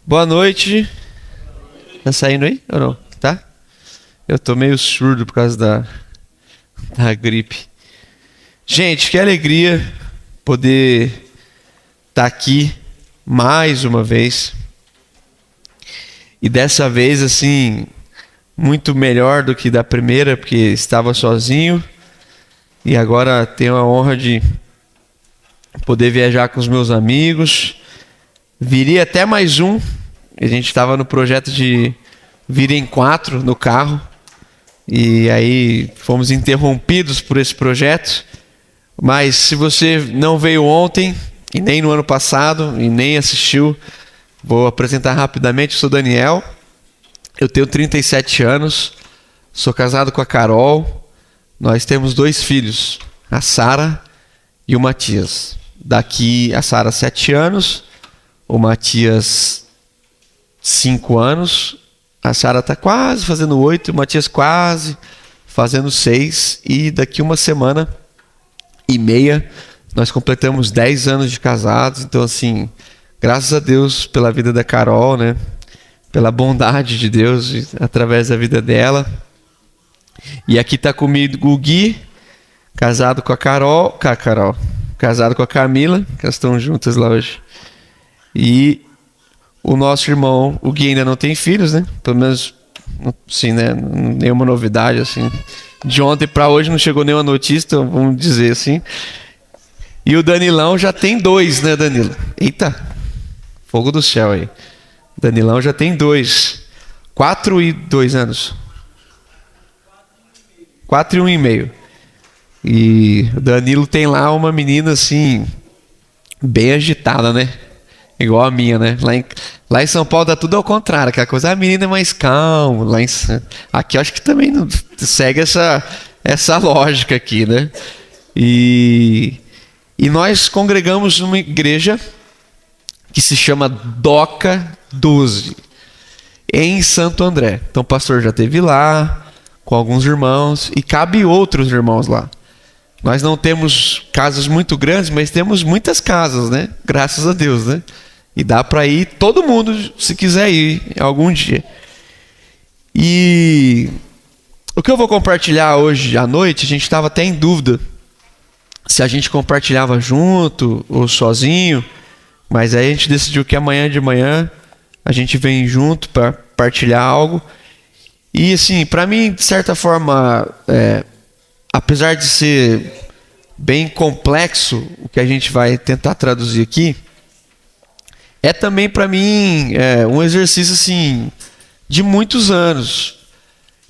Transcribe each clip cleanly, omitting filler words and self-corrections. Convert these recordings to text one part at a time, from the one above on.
Boa noite. Tá saindo aí ou não? Tá? Eu tô meio surdo por causa da gripe. Gente, que alegria poder estar aqui mais uma vez. E dessa vez, assim, muito melhor do que da primeira, porque estava sozinho. E agora tenho a honra de poder viajar com os meus amigos. Viria até mais um. A gente estava no projeto de vir em 4 no carro. E aí fomos interrompidos por esse projeto. Mas se você não veio ontem, e nem no ano passado, e nem assistiu, vou apresentar rapidamente. Eu sou Daniel, eu tenho 37 anos, sou casado com a Carol. Nós temos 2 filhos, a Sara e o Matias. Daqui a Sara 7 anos, o Matias 5 anos, a Sara está quase fazendo 8, o Matias quase fazendo 6, e daqui uma semana e meia nós completamos 10 anos de casados. Então, assim, graças a Deus pela vida da Carol, né? Pela bondade de Deus através da vida dela. E aqui está comigo o Gui, casado com a Carol, casado com a Camila, que elas estão juntas lá hoje. E o nosso irmão, o Gui, ainda não tem filhos, né? Pelo menos, sim, né? Nenhuma novidade, assim. De ontem para hoje não chegou nenhuma notícia, então vamos dizer assim. E o Danilão já tem 2, né, Danilo? Eita, fogo do céu aí. Danilão já tem 2. 4 e 2 anos. 4 e 1,5. E o Danilo tem lá uma menina, assim, bem agitada, né? Igual a minha, né? Lá em São Paulo dá tudo ao contrário. Aquela coisa, a menina é mais calma. Aqui eu acho que também não segue essa lógica aqui, né? E nós congregamos numa igreja que se chama Doca 12, em Santo André. Então o pastor já esteve lá com alguns irmãos e cabe outros irmãos lá. Nós não temos casas muito grandes, mas temos muitas casas, né? Graças a Deus, né? E dá para ir todo mundo, se quiser ir algum dia. E o que eu vou compartilhar hoje à noite, a gente estava até em dúvida se a gente compartilhava junto ou sozinho, mas aí a gente decidiu que amanhã de manhã a gente vem junto para partilhar algo. E assim, para mim, de certa forma, apesar de ser bem complexo o que a gente vai tentar traduzir aqui, é também para mim um exercício assim de muitos anos,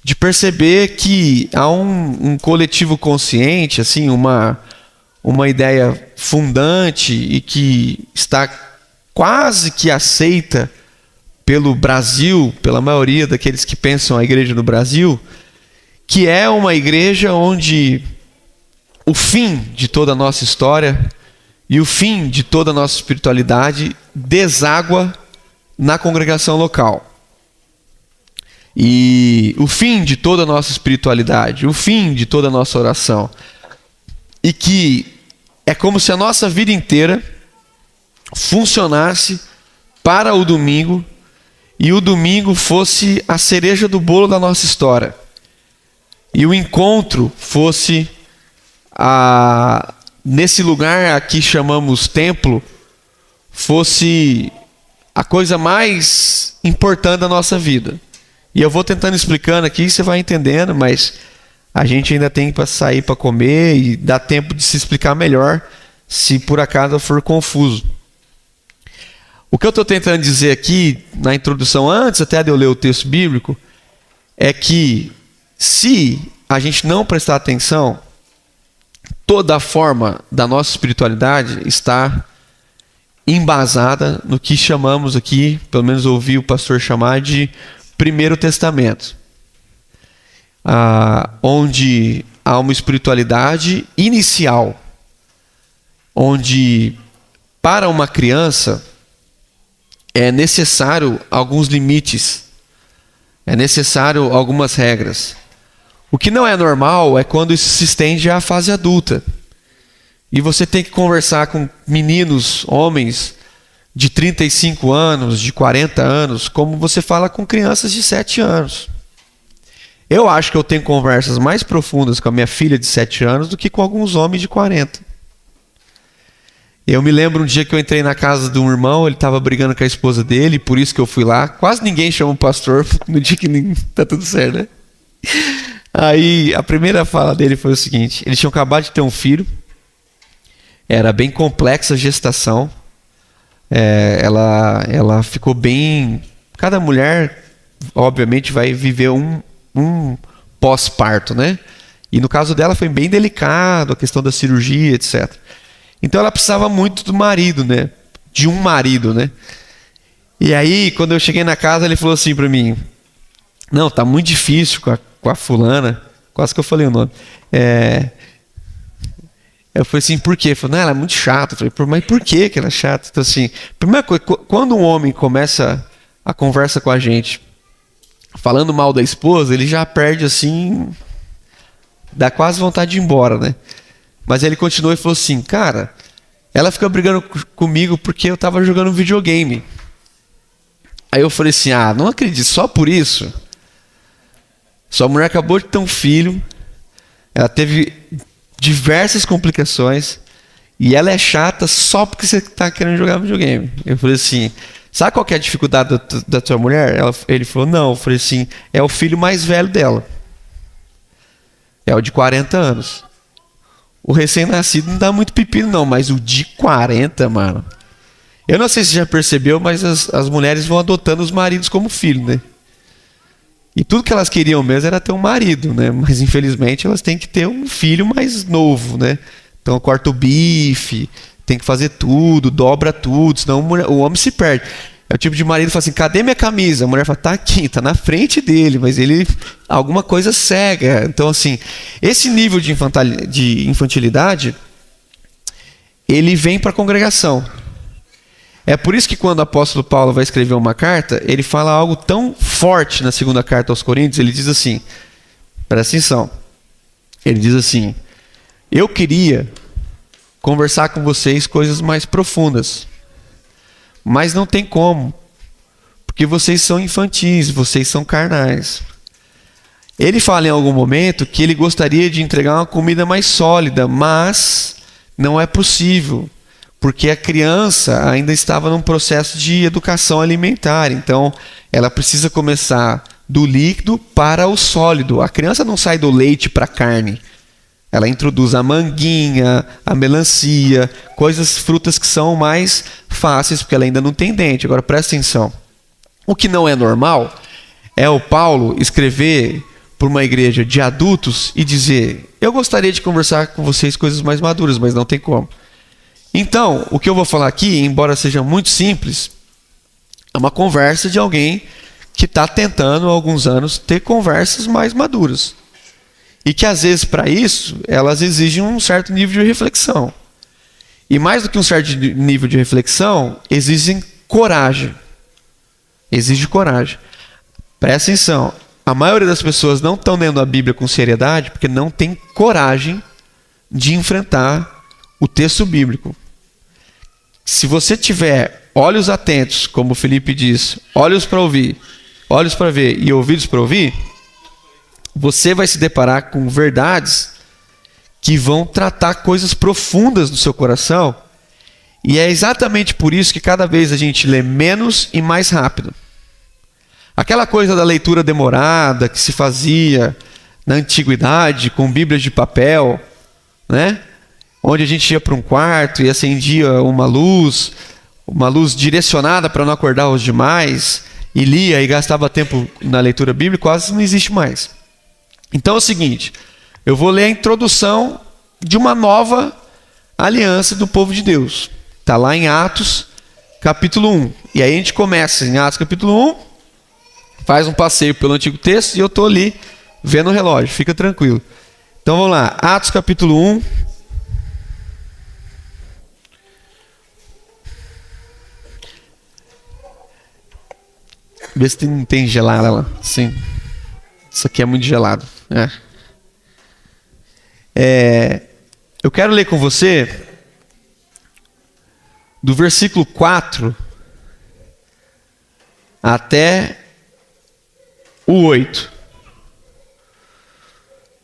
de perceber que há um coletivo consciente, assim, uma ideia fundante e que está quase que aceita pelo Brasil, pela maioria daqueles que pensam a igreja no Brasil, que é uma igreja onde o fim de toda a nossa história e o fim de toda a nossa espiritualidade deságua na congregação local. E o fim de toda a nossa espiritualidade, o fim de toda a nossa oração. E que é como se a nossa vida inteira funcionasse para o domingo, e o domingo fosse a cereja do bolo da nossa história. E o encontro fosse nesse lugar aqui chamamos templo, fosse a coisa mais importante da nossa vida. E eu vou tentando explicando aqui, você vai entendendo, mas a gente ainda tem para sair para comer e dá tempo de se explicar melhor se por acaso eu for confuso. O que eu estou tentando dizer aqui na introdução, antes até de eu ler o texto bíblico, é que se a gente não prestar atenção, toda a forma da nossa espiritualidade está embasada no que chamamos aqui, pelo menos ouvi o pastor chamar de Primeiro Testamento, onde há uma espiritualidade inicial, onde para uma criança é necessário alguns limites, é necessário algumas regras. O que não é normal é quando isso se estende à fase adulta. E você tem que conversar com meninos, homens, de 35 anos, de 40 anos, como você fala com crianças de 7 anos. Eu acho que eu tenho conversas mais profundas com a minha filha de 7 anos do que com alguns homens de 40. Eu me lembro um dia que eu entrei na casa de um irmão, ele estava brigando com a esposa dele, por isso que eu fui lá. Quase ninguém chama o pastor no dia que tá tudo certo, né? Aí a primeira fala dele foi o seguinte: eles tinham acabado de ter um filho, era bem complexa a gestação, ela ficou bem. Cada mulher, obviamente, vai viver um pós-parto, né? E no caso dela foi bem delicado, a questão da cirurgia, etc. Então ela precisava muito do marido, né? De um marido, né? E aí, quando eu cheguei na casa, ele falou assim pra mim: não, tá muito difícil com a fulana. Quase que eu falei o nome. Eu falei assim, por quê? Ele falou, não, ela é muito chata. Eu falei, mas por que ela é chata? Então assim, primeira coisa, quando um homem começa a conversa com a gente falando mal da esposa, ele já perde assim, dá quase vontade de ir embora, né? Mas ele continuou e falou assim, cara, ela fica brigando comigo porque eu tava jogando videogame. Aí eu falei assim, não acredito, só por isso? Sua mulher acabou de ter um filho, ela teve diversas complicações e ela é chata só porque você tá querendo jogar videogame. Eu falei assim, sabe qual que é a dificuldade da tua mulher? Ele falou, não. Eu falei assim, é o filho mais velho dela. É o de 40 anos. O recém-nascido não dá muito pepino não, mas o de 40, mano. Eu não sei se você já percebeu, mas as mulheres vão adotando os maridos como filho, né? E tudo que elas queriam mesmo era ter um marido, né? Mas infelizmente elas têm que ter um filho mais novo, né? Então corta o bife, tem que fazer tudo, dobra tudo, senão o homem se perde. É o tipo de marido que fala assim, cadê minha camisa? A mulher fala, tá aqui, tá na frente dele, mas ele, alguma coisa cega. Então assim, esse nível de infantilidade, ele vem para a congregação. É por isso que quando o apóstolo Paulo vai escrever uma carta, ele fala algo tão forte na segunda carta aos Coríntios, ele diz assim, presta atenção, ele diz assim, eu queria conversar com vocês coisas mais profundas, mas não tem como, porque vocês são infantis, vocês são carnais. Ele fala em algum momento que ele gostaria de entregar uma comida mais sólida, mas não é possível, porque a criança ainda estava num processo de educação alimentar, então ela precisa começar do líquido para o sólido. A criança não sai do leite para a carne, ela introduz a manguinha, a melancia, frutas que são mais fáceis, porque ela ainda não tem dente. Agora presta atenção, o que não é normal é o Paulo escrever para uma igreja de adultos e dizer, eu gostaria de conversar com vocês coisas mais maduras, mas não tem como. Então, o que eu vou falar aqui, embora seja muito simples, é uma conversa de alguém que está tentando há alguns anos ter conversas mais maduras. E que às vezes para isso, elas exigem um certo nível de reflexão. E mais do que um certo nível de reflexão, exigem coragem. Exige coragem. Presta atenção, a maioria das pessoas não estão lendo a Bíblia com seriedade porque não tem coragem de enfrentar o texto bíblico. Se você tiver olhos atentos, como o Felipe diz, olhos para ouvir, olhos para ver e ouvidos para ouvir, você vai se deparar com verdades que vão tratar coisas profundas no seu coração. E é exatamente por isso que cada vez a gente lê menos e mais rápido. Aquela coisa da leitura demorada que se fazia na antiguidade com bíblias de papel, né? Onde a gente ia para um quarto e acendia uma luz direcionada para não acordar os demais, e lia e gastava tempo na leitura bíblica, quase não existe mais. Então é o seguinte, eu vou ler a introdução de uma nova aliança do povo de Deus. Está lá em Atos, capítulo 1. E aí a gente começa em Atos, capítulo 1, faz um passeio pelo Antigo Texto e eu estou ali vendo o relógio, fica tranquilo. Então vamos lá, Atos, capítulo 1. Vê se não tem gelada lá. Sim. Isso aqui é muito gelado. Eu quero ler com você do versículo 4 até o 8.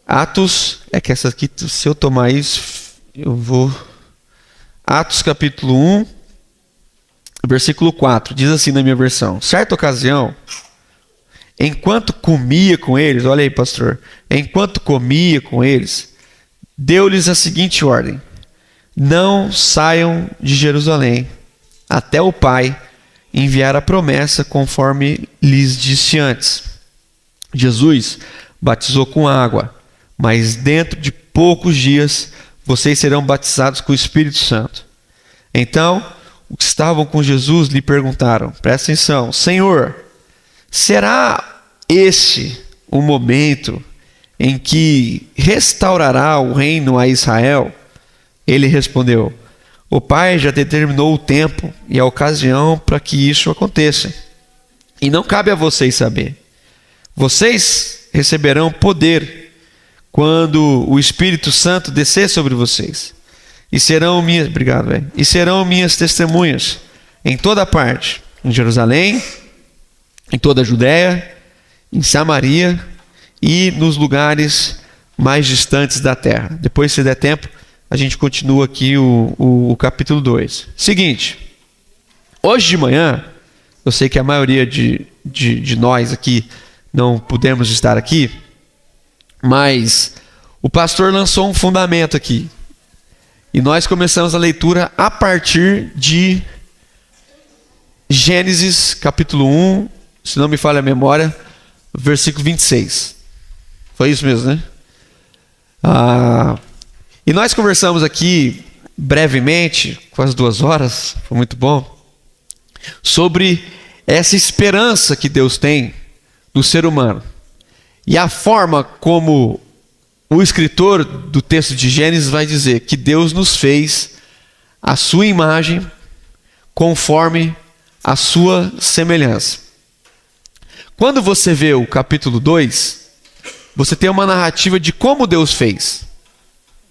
Atos, é que essa aqui, se eu tomar isso, eu vou... Atos capítulo 1, versículo 4, diz assim na minha versão: certa ocasião, enquanto comia com eles, olha aí, pastor, enquanto comia com eles, deu-lhes a seguinte ordem: não saiam de Jerusalém, até o Pai enviar a promessa conforme lhes disse antes. Jesus batizou com água, mas dentro de poucos dias vocês serão batizados com o Espírito Santo. Então, os que estavam com Jesus lhe perguntaram, presta atenção: Senhor, será esse o momento em que restaurará o reino a Israel? Ele respondeu: o Pai já determinou o tempo e a ocasião para que isso aconteça, e não cabe a vocês saber. Vocês receberão poder quando o Espírito Santo descer sobre vocês, e serão minhas, e serão minhas testemunhas em toda parte, em Jerusalém, em toda a Judéia, em Samaria e nos lugares mais distantes da terra. Depois, se der tempo, a gente continua aqui o capítulo 2. Seguinte, hoje de manhã, eu sei que a maioria de nós aqui não pudemos estar aqui, mas o pastor lançou um fundamento aqui. E nós começamos a leitura a partir de Gênesis capítulo 1, se não me falha a memória, versículo 26. Foi isso mesmo, né? E nós conversamos aqui brevemente, quase 2 horas, foi muito bom, sobre essa esperança que Deus tem no ser humano. E a forma como o escritor do texto de Gênesis vai dizer que Deus nos fez a sua imagem conforme a sua semelhança. Quando você vê o capítulo 2, você tem uma narrativa de como Deus fez.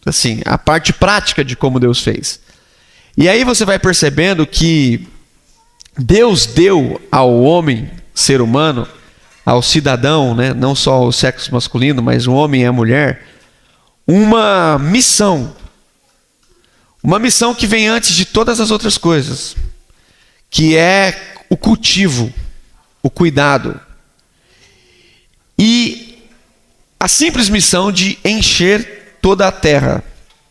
Assim, a parte prática de como Deus fez. E aí você vai percebendo que Deus deu ao homem, ser humano, ao cidadão, né, não só ao sexo masculino, mas o homem e a mulher, uma missão. Uma missão que vem antes de todas as outras coisas, que é o cultivo, o cuidado. E a simples missão de encher toda a terra.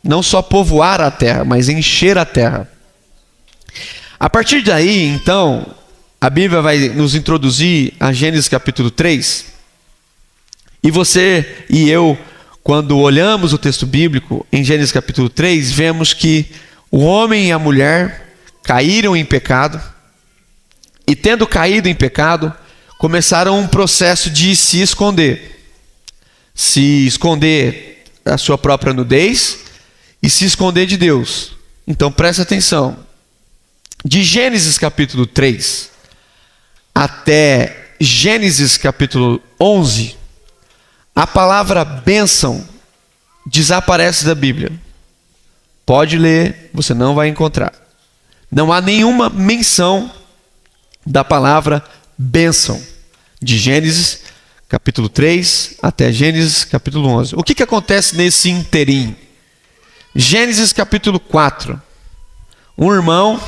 Não só povoar a terra, mas encher a terra. A partir daí, então, a Bíblia vai nos introduzir a Gênesis capítulo 3. E você e eu, quando olhamos o texto bíblico em Gênesis capítulo 3, vemos que o homem e a mulher caíram em pecado. E tendo caído em pecado, começaram um processo de se esconder. Se esconder da sua própria nudez e se esconder de Deus. Então presta atenção. De Gênesis capítulo 3 até Gênesis capítulo 11, a palavra bênção desaparece da Bíblia. Pode ler, você não vai encontrar. Não há nenhuma menção da palavra bênção. De Gênesis capítulo 3 até Gênesis capítulo 11. O que acontece nesse interim? Gênesis capítulo 4. Um irmão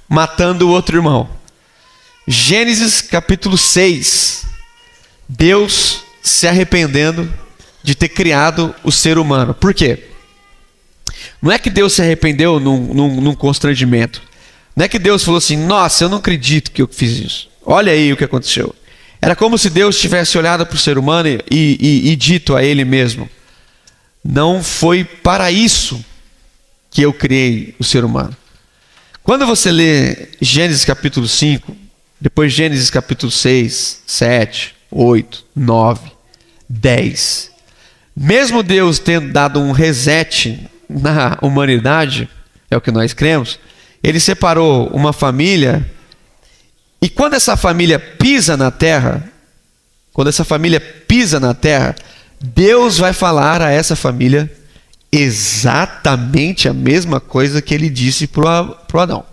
matando o outro irmão. Gênesis capítulo 6. Deus se arrependendo de ter criado o ser humano. Por quê? Não é que Deus se arrependeu num constrangimento. Não é que Deus falou assim: nossa, eu não acredito que eu fiz isso. Olha aí o que aconteceu. Era como se Deus tivesse olhado para o ser humano e dito a ele mesmo: não foi para isso que eu criei o ser humano. Quando você lê Gênesis capítulo 5, depois Gênesis capítulo 6, 7, 8, 9, 10, mesmo Deus tendo dado um reset na humanidade, é o que nós cremos, Ele separou uma família, e quando essa família pisa na terra, Deus vai falar a essa família exatamente a mesma coisa que Ele disse para o Adão: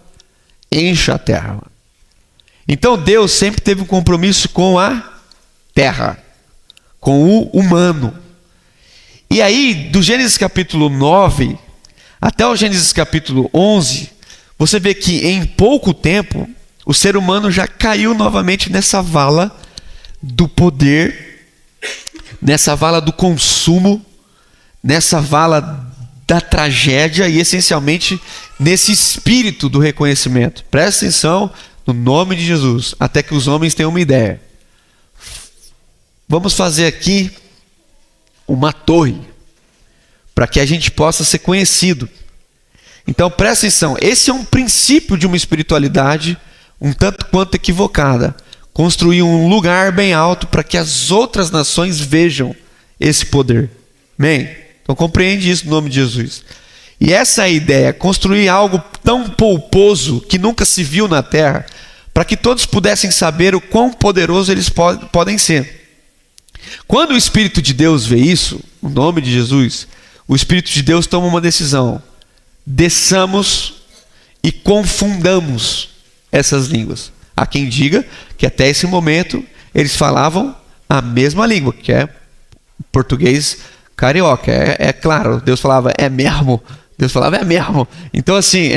encha a terra. Então Deus sempre teve um compromisso com a terra, com o humano. E aí, do Gênesis capítulo 9 até o Gênesis capítulo 11, você vê que em pouco tempo o ser humano já caiu novamente nessa vala do poder, nessa vala do consumo, nessa vala da tragédia e essencialmente nesse espírito do reconhecimento. Presta atenção no nome de Jesus, até que os homens tenham uma ideia. Vamos fazer aqui uma torre para que a gente possa ser conhecido. Então presta atenção, esse é um princípio de uma espiritualidade um tanto quanto equivocada. Construir um lugar bem alto para que as outras nações vejam esse poder. Amém? Então compreende isso no nome de Jesus. E essa é a ideia, construir algo tão polposo que nunca se viu na terra, para que todos pudessem saber o quão poderoso eles podem ser. Quando o Espírito de Deus vê isso, no nome de Jesus, o Espírito de Deus toma uma decisão. Desçamos e confundamos essas línguas. Há quem diga que até esse momento eles falavam a mesma língua, que é português carioca. É claro, Deus falava é mesmo. Deus falava é mesmo. Então assim,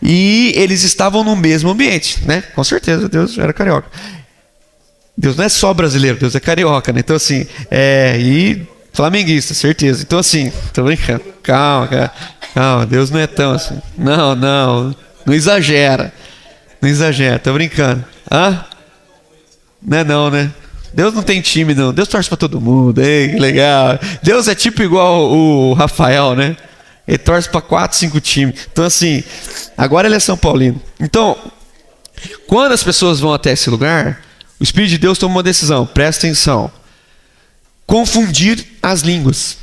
e eles estavam no mesmo ambiente, né? Com certeza Deus era carioca. Deus não é só brasileiro, Deus é carioca, né? Então assim, e flamenguista, certeza. Então assim, tô brincando. Calma, cara. Calma, Deus não é tão assim. Não exagera. Não exagera, tô brincando. Não é não, né? Deus não tem time, não. Deus torce pra todo mundo. Ei, que legal. Deus é tipo igual o Rafael, né? Ele torce pra 4, 5 times. Então assim, agora ele é São Paulino. Então, quando as pessoas vão até esse lugar, o Espírito de Deus toma uma decisão. Presta atenção. Confundir as línguas.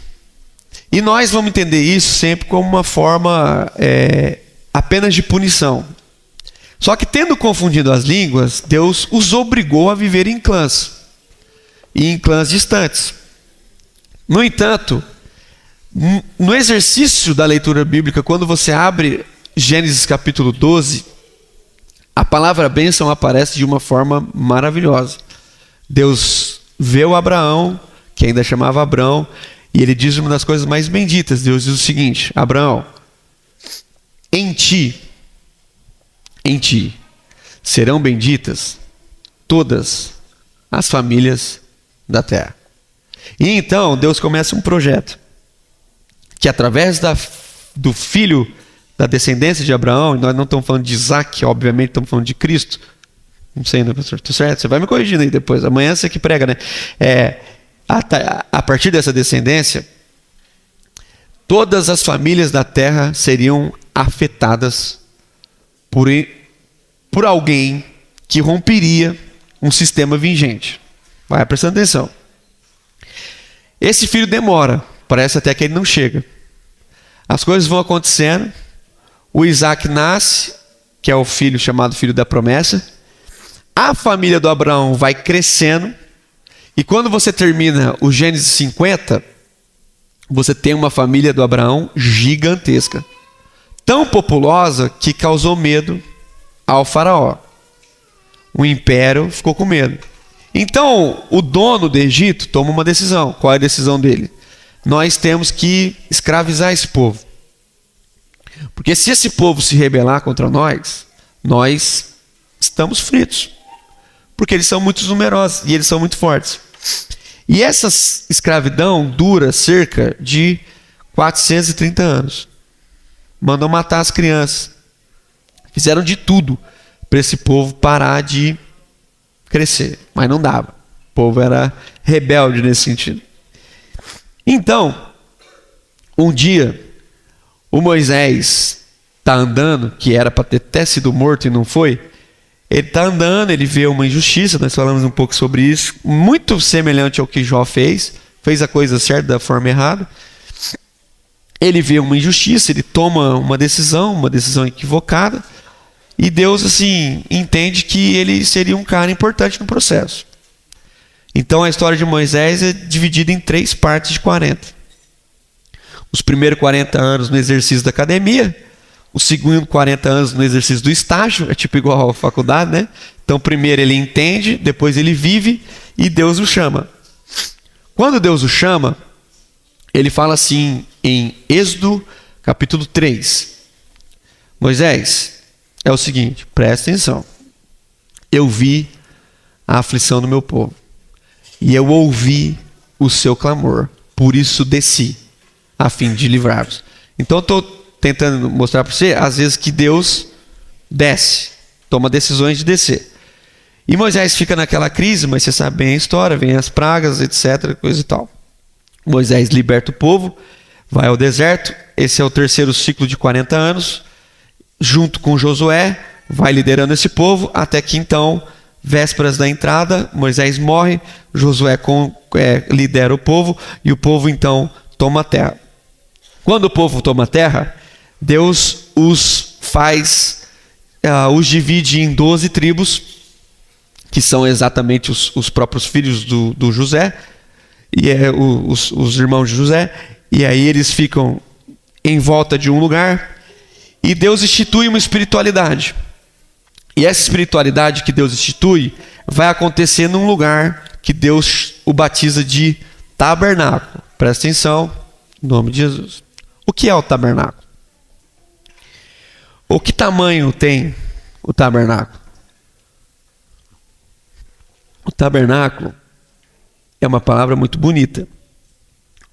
E nós vamos entender isso sempre como uma forma apenas de punição. Só que tendo confundido as línguas, Deus os obrigou a viver em clãs. E em clãs distantes. No entanto, no exercício da leitura bíblica, quando você abre Gênesis capítulo 12, a palavra bênção aparece de uma forma maravilhosa. Deus vê o Abraão, que ainda chamava Abrão, e ele diz uma das coisas mais benditas. Deus diz o seguinte: Abraão, em ti serão benditas todas as famílias da terra. E então Deus começa um projeto que através do filho da descendência de Abraão, e nós não estamos falando de Isaac, obviamente estamos falando de Cristo. Não sei, né, pastor? Tô certo? Você vai me corrigindo aí depois. Amanhã você que prega, né? A partir dessa descendência, todas as famílias da terra seriam afetadas por alguém que romperia um sistema vigente. Vai prestando atenção. Esse filho demora, parece até que ele não chega. As coisas vão acontecendo. O Isaac nasce, que é o filho chamado filho da promessa. A família do Abraão vai crescendo. E quando você termina o Gênesis 50, você tem uma família do Abraão gigantesca. Tão populosa que causou medo ao faraó. O império ficou com medo. Então, o dono do Egito toma uma decisão. Qual é a decisão dele? Nós temos que escravizar esse povo. Porque se esse povo se rebelar contra nós estamos fritos. Porque eles são muito numerosos e eles são muito fortes. E essa escravidão dura cerca de 430 anos. Mandam matar as crianças. Fizeram de tudo para esse povo parar de crescer. Mas não dava. O povo era rebelde nesse sentido. Então, um dia, o Moisés está andando, que era para ter até sido morto e não foi. Ele está andando, ele vê uma injustiça, nós falamos um pouco sobre isso, muito semelhante ao que Jó fez a coisa certa da forma errada. Ele vê uma injustiça, ele toma uma decisão equivocada, e Deus assim entende que ele seria um cara importante no processo. Então a história de Moisés é dividida em 3 partes de 40. Os primeiros 40 anos no exercício da academia, os segundos 40 anos no exercício do estágio, é tipo igual a faculdade, né? Então primeiro ele entende, depois ele vive e Deus o chama. Quando Deus o chama, ele fala assim em Êxodo capítulo 3. Moisés, é o seguinte, presta atenção. Eu vi a aflição do meu povo e eu ouvi o seu clamor, por isso desci, a fim de livrar-vos. Então eu estou tentando mostrar para você, às vezes, que Deus desce, toma decisões de descer. E Moisés fica naquela crise, mas você sabe bem a história, vem as pragas, etc, coisa e tal. Moisés liberta o povo, vai ao deserto, esse é o terceiro ciclo de 40 anos, junto com Josué, vai liderando esse povo, até que então, vésperas da entrada, Moisés morre, Josué lidera o povo, e o povo então toma a terra. Quando o povo toma a terra, Deus os divide em 12 tribos, que são exatamente os próprios filhos do José, e os irmãos de José, e aí eles ficam em volta de um lugar, e Deus institui uma espiritualidade. E essa espiritualidade que Deus institui vai acontecer num lugar que Deus o batiza de tabernáculo. Presta atenção, em nome de Jesus. O que é o tabernáculo? O que tamanho tem o tabernáculo? O tabernáculo é uma palavra muito bonita,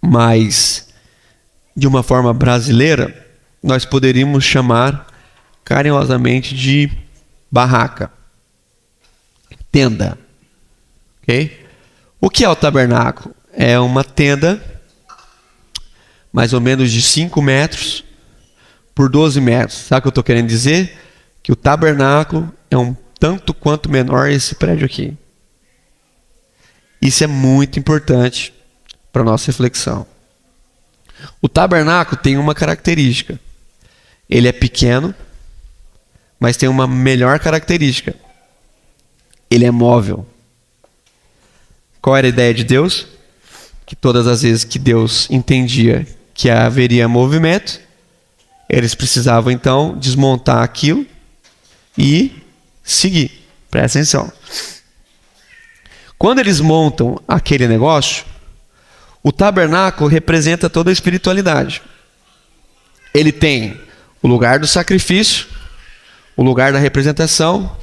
mas de uma forma brasileira, nós poderíamos chamar carinhosamente de barraca, tenda, ok? O que é o tabernáculo? É uma tenda, mais ou menos de 5 metros por 12 metros. Sabe o que eu estou querendo dizer? Que o tabernáculo é um tanto quanto menor esse prédio aqui. Isso é muito importante para a nossa reflexão. O tabernáculo tem uma característica. Ele é pequeno, mas tem uma melhor característica. Ele é móvel. Qual era a ideia de Deus? Que todas as vezes que Deus entendia que haveria movimento, eles precisavam então desmontar aquilo e seguir. Presta atenção. Quando eles montam aquele negócio, o tabernáculo representa toda a espiritualidade. Ele tem o lugar do sacrifício, o lugar da representação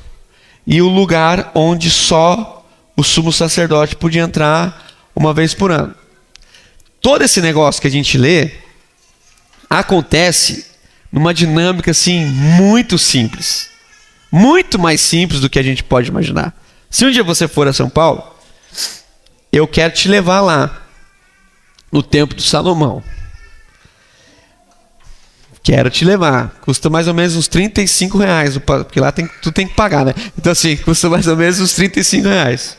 e o lugar onde só o sumo sacerdote podia entrar uma vez por ano. Todo esse negócio que a gente lê acontece numa dinâmica assim muito simples. Muito mais simples do que a gente pode imaginar. Se um dia você for a São Paulo, eu quero te levar lá no Templo de Salomão. Quero te levar. Custa mais ou menos uns R$35, porque lá tu tem que pagar, né? Então assim, custa mais ou menos uns R$35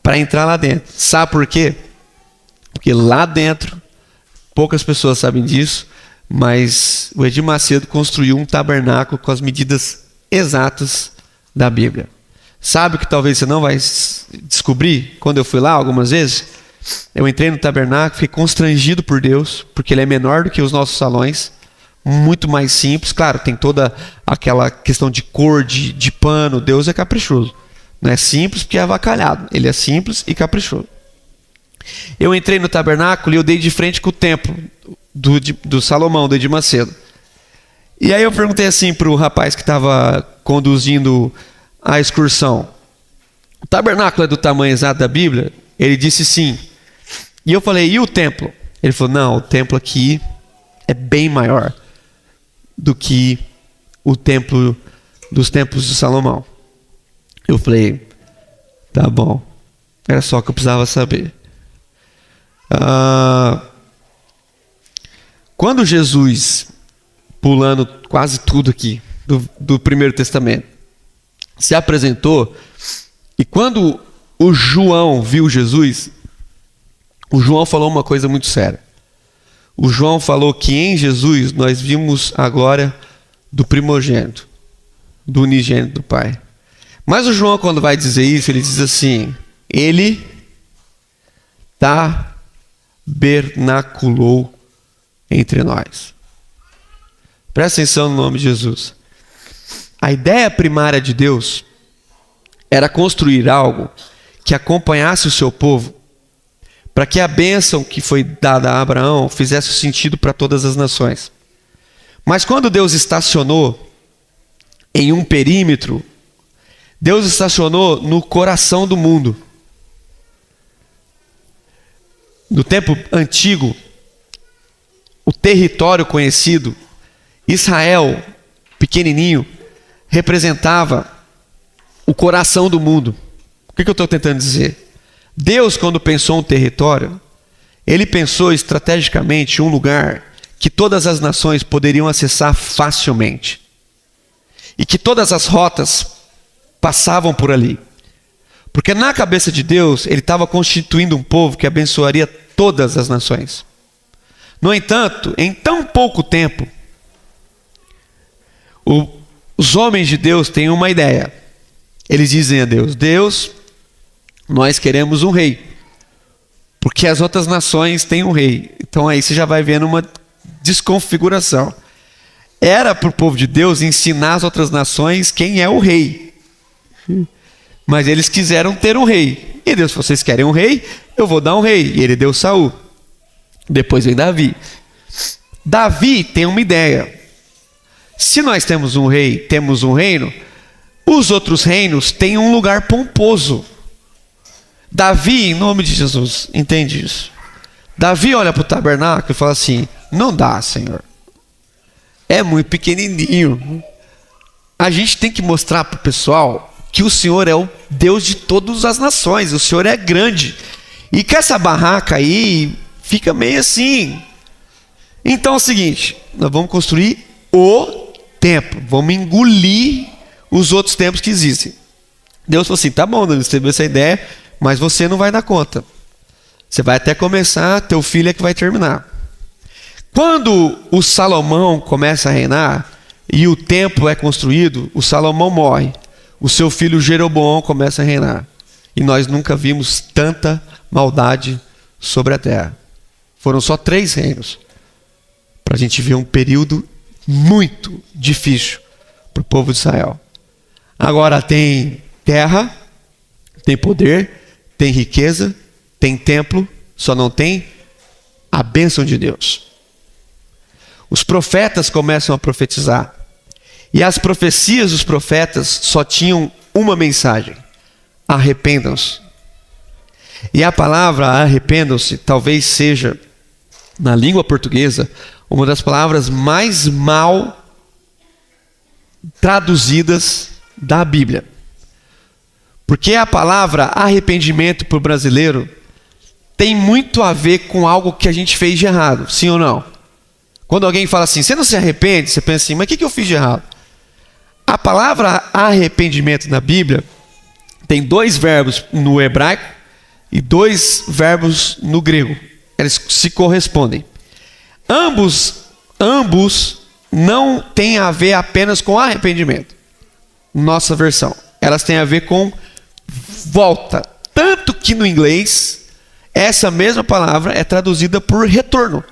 para entrar lá dentro. Sabe por quê? Porque lá dentro, poucas pessoas sabem disso, mas o Edir Macedo construiu um tabernáculo com as medidas exatas da Bíblia. Sabe o que talvez você não vai descobrir? Quando eu fui lá algumas vezes, eu entrei no tabernáculo, fiquei constrangido por Deus, porque ele é menor do que os nossos salões, muito mais simples. Claro, tem toda aquela questão de cor, de pano. Deus é caprichoso. Não é simples porque é avacalhado. Ele é simples e caprichoso. Eu entrei no tabernáculo e eu dei de frente com o templo do Salomão, do Edir Macedo. E aí eu perguntei assim para o rapaz que estava conduzindo a excursão: o tabernáculo é do tamanho exato da Bíblia? Ele disse sim. E eu falei: e o templo? Ele falou: não, o templo aqui é bem maior do que o templo dos templos de Salomão. Eu falei: tá bom, era só o que eu precisava saber. Quando Jesus, pulando quase tudo aqui do Primeiro Testamento, se apresentou, e quando o João viu Jesus, o João falou uma coisa muito séria. O João falou que em Jesus nós vimos a glória do primogênito, do unigênito do Pai. Mas o João, quando vai dizer isso, ele diz assim: ele tabernaculou entre nós. Presta atenção no nome de Jesus. A ideia primária de Deus era construir algo que acompanhasse o seu povo, para que a bênção que foi dada a Abraão fizesse sentido para todas as nações. Mas quando Deus estacionou em um perímetro, Deus estacionou no coração do mundo. No tempo antigo, o território conhecido, Israel, pequenininho, representava o coração do mundo. O que eu estou tentando dizer? Deus, quando pensou um território, Ele pensou estrategicamente um lugar que todas as nações poderiam acessar facilmente. E que todas as rotas passavam por ali. Porque na cabeça de Deus, Ele estava constituindo um povo que abençoaria todas as nações. No entanto, em tão pouco tempo, os homens de Deus têm uma ideia. Eles dizem a Deus: Deus, nós queremos um rei, porque as outras nações têm um rei. Então aí você já vai vendo uma desconfiguração. Era para o povo de Deus ensinar as outras nações quem é o rei. Mas eles quiseram ter um rei. E Deus falou: vocês querem um rei? Eu vou dar um rei. E ele deu Saul. Depois vem Davi. Davi tem uma ideia. Se nós temos um rei, temos um reino, os outros reinos têm um lugar pomposo. Davi, em nome de Jesus, entende isso? Davi olha para o tabernáculo e fala assim: não dá, Senhor. É muito pequenininho. A gente tem que mostrar para o pessoal que o Senhor é o Deus de todas as nações. O Senhor é grande. E que essa barraca aí fica meio assim. Então é o seguinte: nós vamos construir o templo. Vamos engolir os outros templos que existem. Deus falou assim: tá bom, Deus teve essa ideia, mas você não vai dar conta. Você vai até começar, teu filho é que vai terminar. Quando o Salomão começa a reinar e o templo é construído, o Salomão morre. O seu filho Jeroboão começa a reinar. E nós nunca vimos tanta maldade sobre a terra. Foram só 3 reinos. Para a gente ver um período muito difícil para o povo de Israel. Agora tem terra, tem poder, tem riqueza, tem templo, só não tem a bênção de Deus. Os profetas começam a profetizar. E as profecias dos profetas só tinham uma mensagem: arrependam-se. E a palavra arrependam-se talvez seja, na língua portuguesa, uma das palavras mais mal traduzidas da Bíblia. Porque a palavra arrependimento para o brasileiro tem muito a ver com algo que a gente fez de errado, sim ou não? Quando alguém fala assim: você não se arrepende? Você pensa assim: mas o que eu fiz de errado? A palavra arrependimento na Bíblia tem 2 verbos no hebraico e 2 verbos no grego. Eles se correspondem. Ambos não têm a ver apenas com arrependimento. Nossa versão. Elas têm a ver com volta. Tanto que no inglês, essa mesma palavra é traduzida por retorno.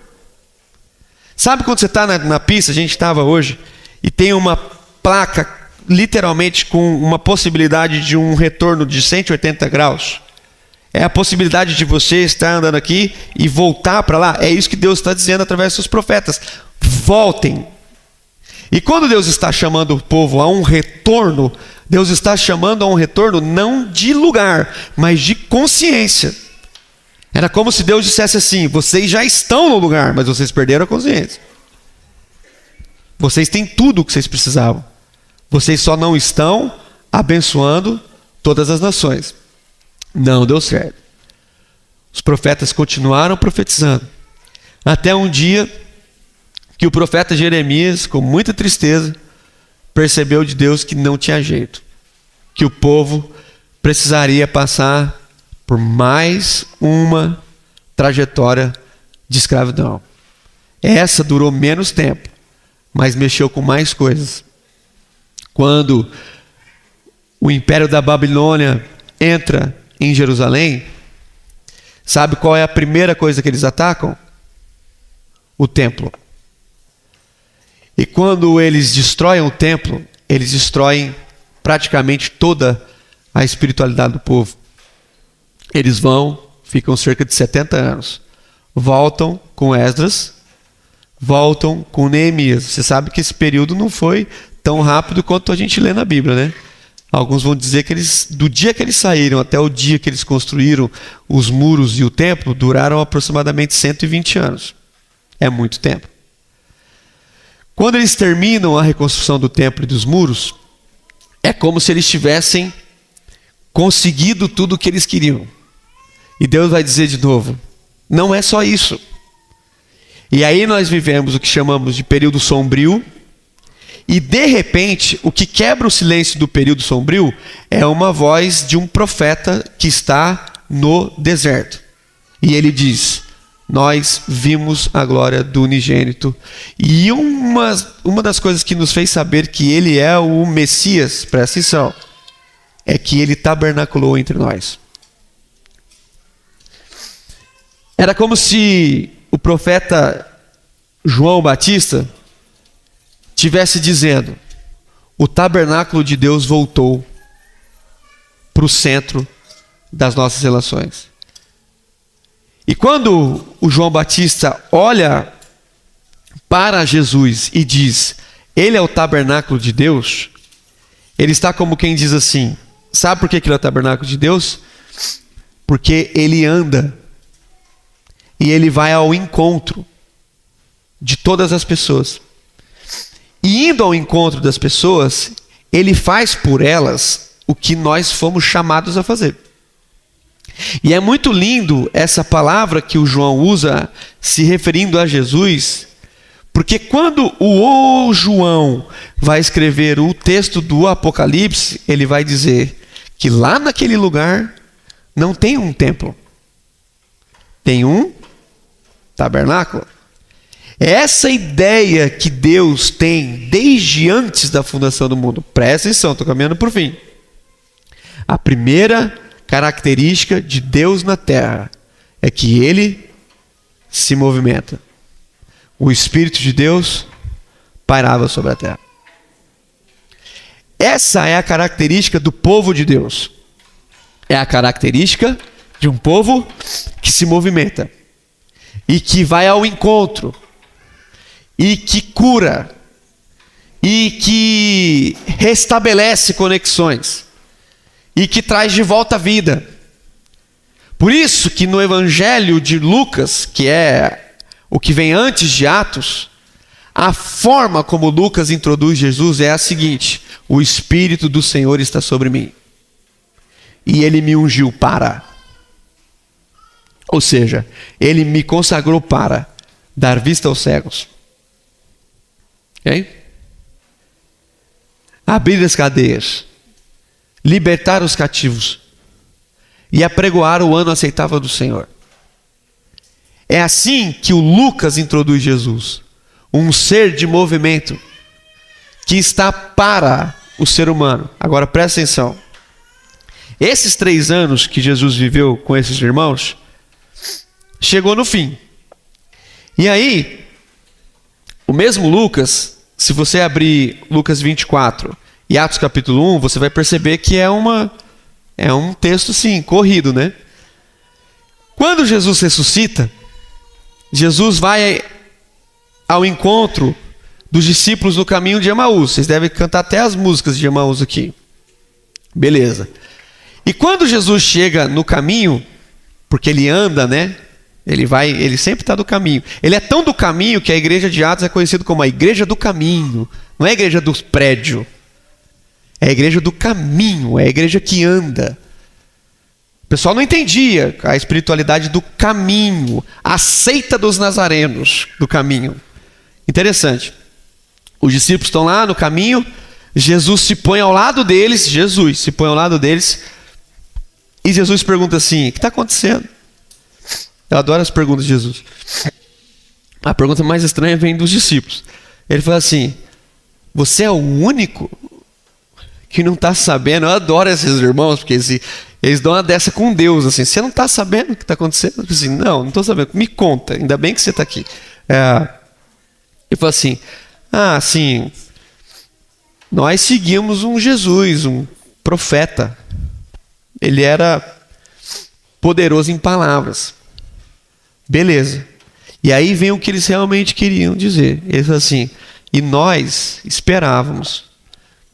Sabe quando você está na pista, a gente estava hoje, e tem uma placa, literalmente, com uma possibilidade de um retorno de 180 graus? É a possibilidade de você estar andando aqui e voltar para lá. É isso que Deus está dizendo através dos seus profetas. Voltem. E quando Deus está chamando o povo a um retorno, Deus está chamando a um retorno não de lugar, mas de consciência. Era como se Deus dissesse assim: vocês já estão no lugar, mas vocês perderam a consciência. Vocês têm tudo o que vocês precisavam. Vocês só não estão abençoando todas as nações. Não deu certo. Os profetas continuaram profetizando. Até um dia que o profeta Jeremias, com muita tristeza, percebeu de Deus que não tinha jeito. Que o povo precisaria passar por mais uma trajetória de escravidão. Essa durou menos tempo, mas mexeu com mais coisas. Quando o Império da Babilônia entra em Jerusalém, sabe qual é a primeira coisa que eles atacam? O templo. E quando eles destroem o templo, eles destroem praticamente toda a espiritualidade do povo. Eles vão, ficam cerca de 70 anos. Voltam com Esdras, voltam com Neemias. Você sabe que esse período não foi tão rápido quanto a gente lê na Bíblia, né? Alguns vão dizer que do dia que eles saíram até o dia que eles construíram os muros e o templo, duraram aproximadamente 120 anos. É muito tempo. Quando eles terminam a reconstrução do templo e dos muros, é como se eles tivessem conseguido tudo o que eles queriam. E Deus vai dizer de novo, não é só isso. E aí nós vivemos o que chamamos de período sombrio. E de repente, o que quebra o silêncio do período sombrio é uma voz de um profeta que está no deserto. E ele diz, nós vimos a glória do unigênito. E uma das coisas que nos fez saber que ele é o Messias, presta atenção, é que ele tabernaculou entre nós. Era como se o profeta João Batista estivesse dizendo, o tabernáculo de Deus voltou para o centro das nossas relações. E quando o João Batista olha para Jesus e diz, ele é o tabernáculo de Deus, ele está como quem diz assim, sabe por que ele é o tabernáculo de Deus? Porque ele anda e ele vai ao encontro de todas as pessoas. E indo ao encontro das pessoas, ele faz por elas o que nós fomos chamados a fazer. E é muito lindo essa palavra que o João usa se referindo a Jesus, porque quando o João vai escrever o texto do Apocalipse, ele vai dizer que lá naquele lugar não tem um templo, tem um tabernáculo. Essa ideia que Deus tem desde antes da fundação do mundo. Presta atenção, estou caminhando para o fim. A primeira característica de Deus na terra é que ele se movimenta. O Espírito de Deus pairava sobre a terra. Essa é a característica do povo de Deus. É a característica de um povo que se movimenta e que vai ao encontro e que cura, e que restabelece conexões, e que traz de volta a vida. Por isso que no Evangelho de Lucas, que é o que vem antes de Atos, a forma como Lucas introduz Jesus é a seguinte, o Espírito do Senhor está sobre mim, e ele me ungiu para, ou seja, ele me consagrou para dar vista aos cegos, okay? Abrir as cadeias, libertar os cativos e apregoar o ano aceitável do Senhor. É assim que o Lucas introduz Jesus, um ser de movimento que está para o ser humano. Agora presta atenção, esses 3 anos que Jesus viveu com esses irmãos, chegou no fim. E aí, o mesmo Lucas, se você abrir Lucas 24 e Atos capítulo 1, você vai perceber que é um texto, sim, corrido, né? Quando Jesus ressuscita, Jesus vai ao encontro dos discípulos no caminho de Emaús. Vocês devem cantar até as músicas de Emaús aqui. Beleza. E quando Jesus chega no caminho, porque ele anda, né? Ele sempre está do caminho. Ele é tão do caminho que a igreja de Atos é conhecida como a igreja do caminho. Não é a igreja do prédio. É a igreja do caminho, é a igreja que anda. O pessoal não entendia a espiritualidade do caminho, a seita dos nazarenos do caminho. Interessante. Os discípulos estão lá no caminho, Jesus se põe ao lado deles, e Jesus pergunta assim, o que está acontecendo? Eu adoro as perguntas de Jesus. A pergunta mais estranha vem dos discípulos. Ele fala assim, você é o único que não está sabendo? Eu adoro esses irmãos, porque eles dão uma dessa com Deus, assim, você não está sabendo o que está acontecendo? Eu assim, não estou sabendo, me conta, ainda bem que você está aqui. Ele fala assim, sim, nós seguimos um Jesus, um profeta, Ele era poderoso em palavras. Beleza. E aí vem o que eles realmente queriam dizer. Eles falam assim: e nós esperávamos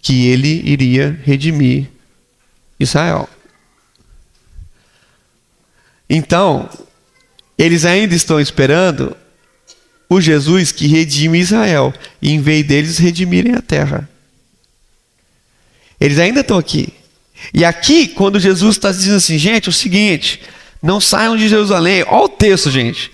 que ele iria redimir Israel. Então, eles ainda estão esperando o Jesus que redime Israel, e em vez deles redimirem a terra. Eles ainda estão aqui. E aqui, quando Jesus está dizendo assim: gente, é o seguinte, não saiam de Jerusalém. Olha o texto, gente.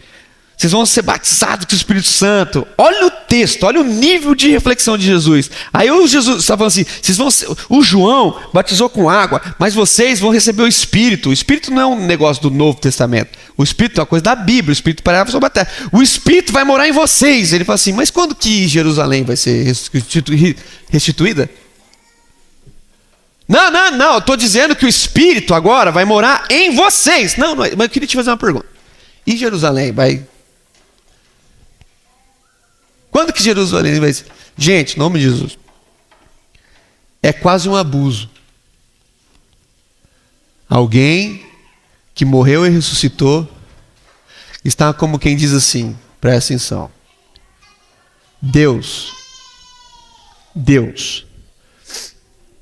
Vocês vão ser batizados com o Espírito Santo. Olha o texto, olha o nível de reflexão de Jesus. Aí o Jesus está falando assim: vocês vão ser, o João batizou com água, mas vocês vão receber o Espírito. O Espírito não é um negócio do Novo Testamento. O Espírito é uma coisa da Bíblia. O Espírito parava sobre a terra. O Espírito vai morar em vocês. Ele fala assim: mas quando que Jerusalém vai ser restituída? Não, eu estou dizendo que o Espírito agora vai morar em vocês. Não, mas eu queria te fazer uma pergunta. E Jerusalém vai... Quando que Jerusalém vai ser? Gente, em nome de Jesus, é quase um abuso. Alguém que morreu e ressuscitou está como quem diz assim, presta atenção: Deus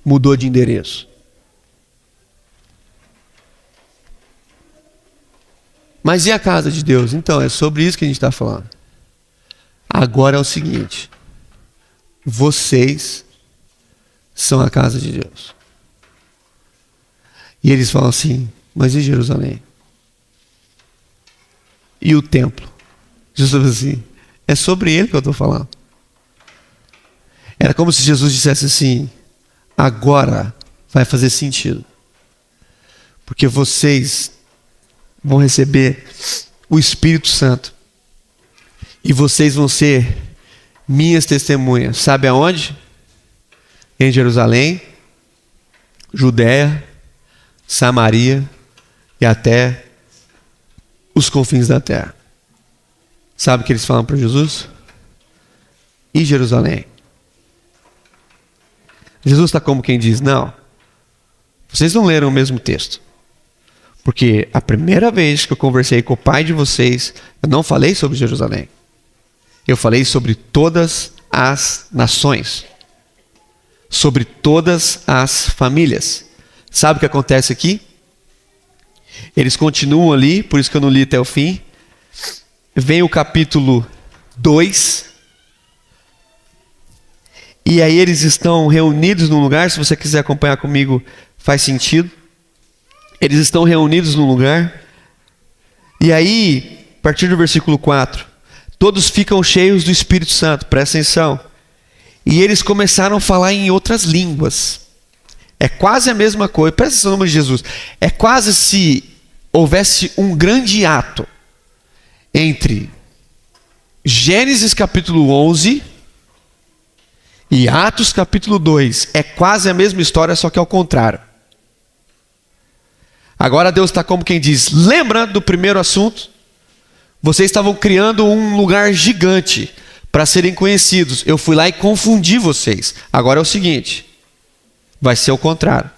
mudou de endereço. Mas e a casa de Deus? Então, é sobre isso que a gente está falando. Agora é o seguinte: vocês são a casa de Deus. E eles falam assim: mas e Jerusalém? E o templo? Jesus falou assim: é sobre ele que eu estou falando. Era como se Jesus dissesse assim: agora vai fazer sentido. Porque vocês vão receber o Espírito Santo. E vocês vão ser minhas testemunhas. Sabe aonde? Em Jerusalém, Judéia, Samaria e até os confins da terra. Sabe o que eles falam para Jesus? E Jerusalém? Jesus está como quem diz: não, vocês não leram o mesmo texto. Porque a primeira vez que eu conversei com o pai de vocês, eu não falei sobre Jerusalém. Eu falei sobre todas as nações. Sobre todas as famílias. Sabe o que acontece aqui? Eles continuam ali, por isso que eu não li até o fim. Vem o capítulo 2. E aí eles estão reunidos num lugar. Se você quiser acompanhar comigo, faz sentido. Eles estão reunidos num lugar. E aí, a partir do versículo 4, todos ficam cheios do Espírito Santo, presta atenção. E eles começaram a falar em outras línguas. É quase a mesma coisa, presta atenção no nome de Jesus. É quase se houvesse um grande ato entre Gênesis capítulo 11 e Atos capítulo 2. É quase a mesma história, só que ao contrário. Agora Deus está como quem diz: lembra do primeiro assunto? Vocês estavam criando um lugar gigante para serem conhecidos. Eu fui lá e confundi vocês. Agora é o seguinte: vai ser o contrário.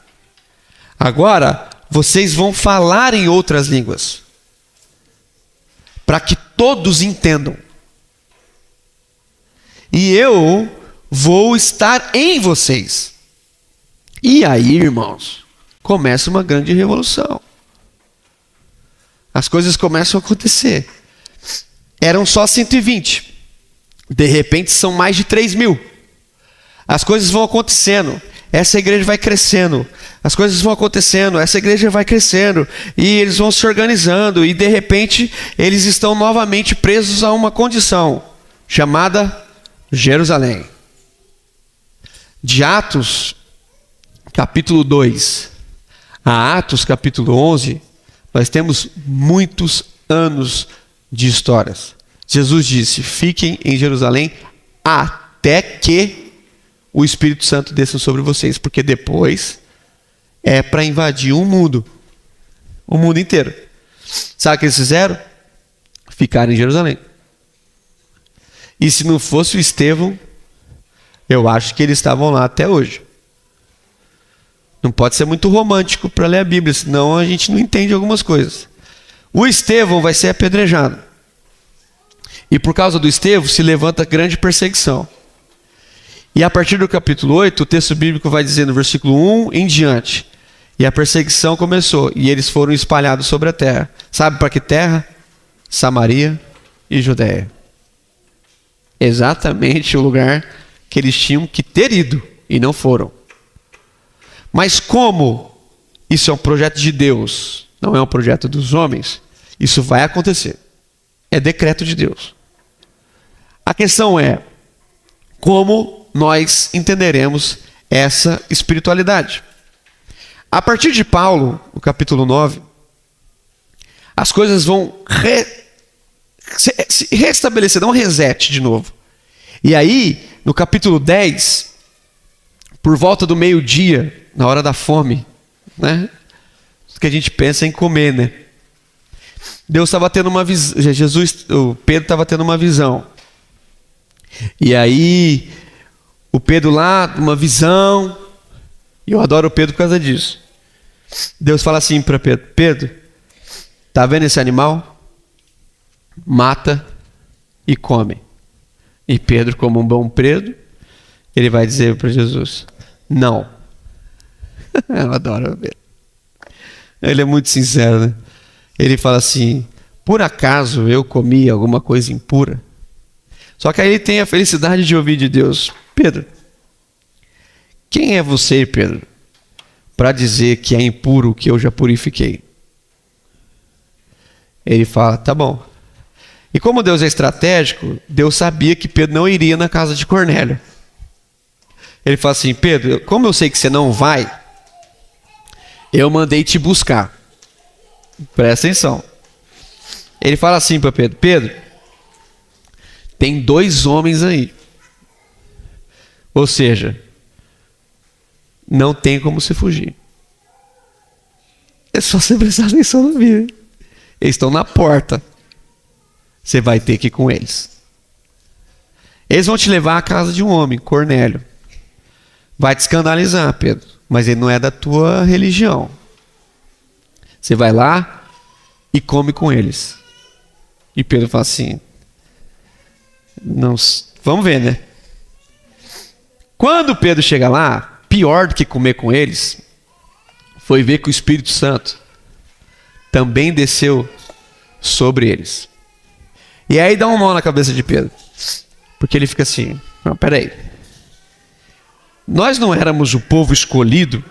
Agora vocês vão falar em outras línguas, para que todos entendam. E eu vou estar em vocês. E aí, irmãos, começa uma grande revolução. As coisas começam a acontecer. Eram só 120. De repente são mais de 3.000. As coisas vão acontecendo. Essa igreja vai crescendo. As coisas vão acontecendo. Essa igreja vai crescendo. E eles vão se organizando. E de repente eles estão novamente presos a uma condição chamada Jerusalém. De Atos capítulo 2 a Atos capítulo 11, nós temos muitos anos de histórias. Jesus disse: fiquem em Jerusalém até que o Espírito Santo desça sobre vocês, porque depois é para invadir o mundo inteiro. Sabe o que eles fizeram? Ficaram em Jerusalém. E se não fosse o Estevão, eu acho que eles estavam lá até hoje. Não pode ser muito romântico para ler a Bíblia, senão a gente não entende algumas coisas. O Estevão vai ser apedrejado. E por causa do Estevão se levanta grande perseguição. E a partir do capítulo 8, o texto bíblico vai dizer no versículo 1 em diante. E a perseguição começou, e eles foram espalhados sobre a terra. Sabe para que terra? Samaria e Judéia. Exatamente o lugar que eles tinham que ter ido, e não foram. Mas como isso é um projeto de Deus, não é um projeto dos homens, isso vai acontecer. É decreto de Deus. A questão é, como nós entenderemos essa espiritualidade? A partir de Paulo, no capítulo 9, as coisas vão se restabelecer, dar um reset de novo. E aí, no capítulo 10, por volta do meio-dia, na hora da fome, né? Que a gente pensa em comer, né? Deus estava tendo uma visão, o Pedro estava tendo uma visão. E aí, o Pedro lá, uma visão, e eu adoro o Pedro por causa disso. Deus fala assim para Pedro: Pedro, tá vendo esse animal? Mata e come. E Pedro, como um bom Pedro, ele vai dizer para Jesus: não. Eu adoro o Pedro. Ele é muito sincero, né? Ele fala assim: por acaso eu comi alguma coisa impura? Só que aí ele tem a felicidade de ouvir de Deus: Pedro, quem é você, Pedro, para dizer que é impuro o que eu já purifiquei? Ele fala: tá bom. E como Deus é estratégico, Deus sabia que Pedro não iria na casa de Cornélio. Ele fala assim: Pedro, como eu sei que você não vai, eu mandei te buscar. Presta atenção. Ele fala assim para Pedro: Pedro, tem 2 homens aí. Ou seja, não tem como você fugir. É só você prestar atenção na Bíblia. Eles estão na porta. Você vai ter que ir com eles. Eles vão te levar à casa de um homem, Cornélio. Vai te escandalizar, Pedro, mas ele não é da tua religião. Você vai lá e come com eles. E Pedro fala assim: não, vamos ver, né? Quando Pedro chega lá, pior do que comer com eles, foi ver que o Espírito Santo também desceu sobre eles. E aí dá um nó na cabeça de Pedro. Porque ele fica assim: não, peraí. Nós não éramos o povo escolhido?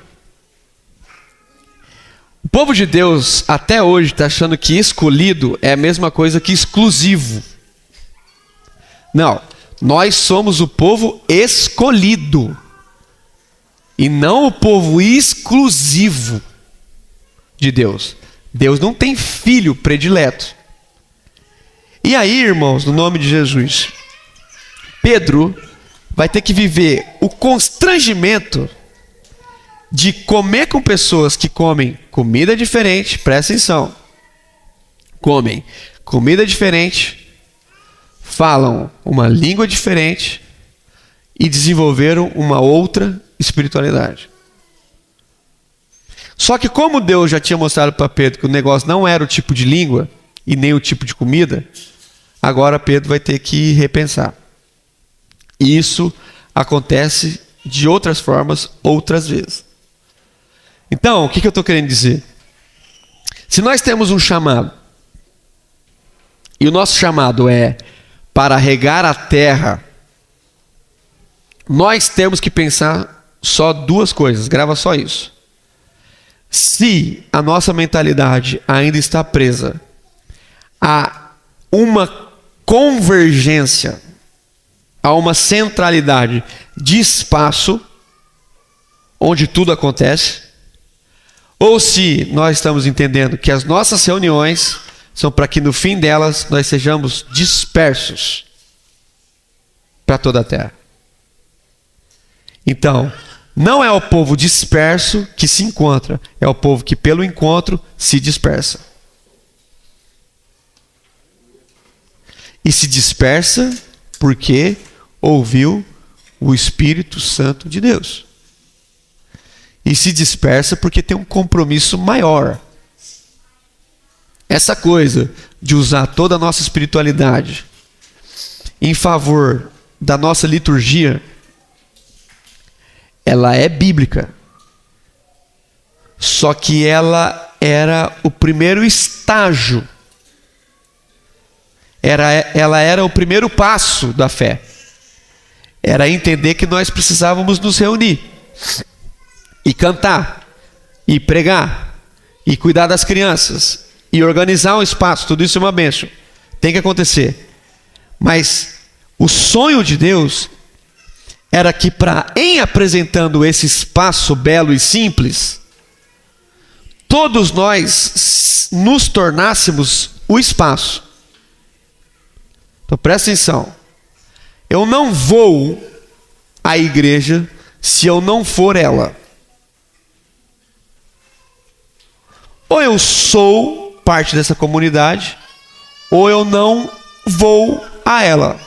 O povo de Deus até hoje está achando que escolhido é a mesma coisa que exclusivo. Não, nós somos o povo escolhido e não o povo exclusivo de Deus. Deus não tem filho predileto. E aí, irmãos, no nome de Jesus, Pedro vai ter que viver o constrangimento de comer com pessoas que comem comida diferente, presta atenção, comem comida diferente, falam uma língua diferente e desenvolveram uma outra espiritualidade. Só que como Deus já tinha mostrado para Pedro que o negócio não era o tipo de língua e nem o tipo de comida, agora Pedro vai ter que repensar. E isso acontece de outras formas, outras vezes. Então, o que eu estou querendo dizer? Se nós temos um chamado, e o nosso chamado é para regar a terra, nós temos que pensar só 2 coisas, grava só isso. Se a nossa mentalidade ainda está presa a uma convergência, a uma centralidade de espaço, onde tudo acontece, ou se nós estamos entendendo que as nossas reuniões são para que no fim delas nós sejamos dispersos para toda a terra. Então, não é o povo disperso que se encontra, é o povo que pelo encontro se dispersa. E se dispersa porque ouviu o Espírito Santo de Deus. e se dispersa porque tem um compromisso maior. Essa coisa de usar toda a nossa espiritualidade em favor da nossa liturgia, ela é bíblica. Só que ela era o primeiro estágio. Ela era o primeiro passo da fé. Era entender que nós precisávamos nos reunir e cantar, e pregar, e cuidar das crianças, e organizar um espaço. Tudo isso é uma bênção, tem que acontecer. Mas o sonho de Deus era que, em apresentando esse espaço belo e simples, todos nós nos tornássemos o espaço. Então presta atenção. Eu não vou à igreja se eu não for ela. Ou eu sou parte dessa comunidade, ou eu não vou a ela.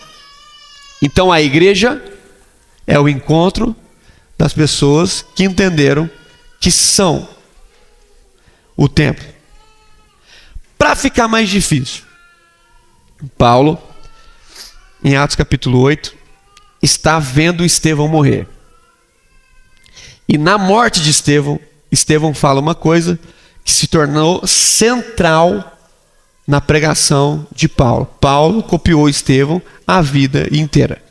Então a igreja é o encontro das pessoas que entenderam que são o templo. Para ficar mais difícil, Paulo, em Atos capítulo 8, está vendo Estevão morrer. E na morte de Estevão, Estevão fala uma coisa que se tornou central na pregação de Paulo. Paulo copiou Estevão a vida inteira.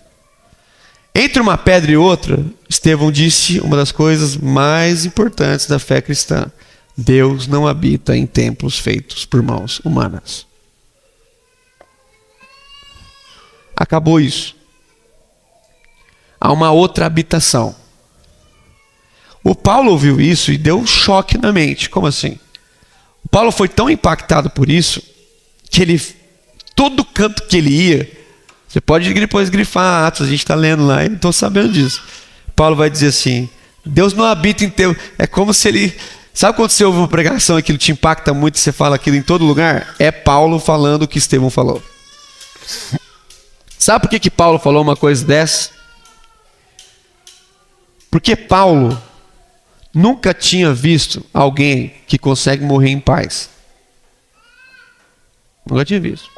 Entre uma pedra e outra, Estevão disse uma das coisas mais importantes da fé cristã: Deus não habita em templos feitos por mãos humanas. Acabou isso. Há uma outra habitação. O Paulo ouviu isso e deu um choque na mente. Como assim? O Paulo foi tão impactado por isso que todo canto que ele ia, você pode depois grifar Atos, a gente está lendo lá, e estou sabendo disso. Paulo vai dizer assim: Deus não habita em teu. É como se ele. Sabe quando você ouve uma pregação e aquilo te impacta muito e você fala aquilo em todo lugar? É Paulo falando o que Estevão falou. Sabe por que Paulo falou uma coisa dessa? Porque Paulo nunca tinha visto alguém que consegue morrer em paz. Nunca tinha visto.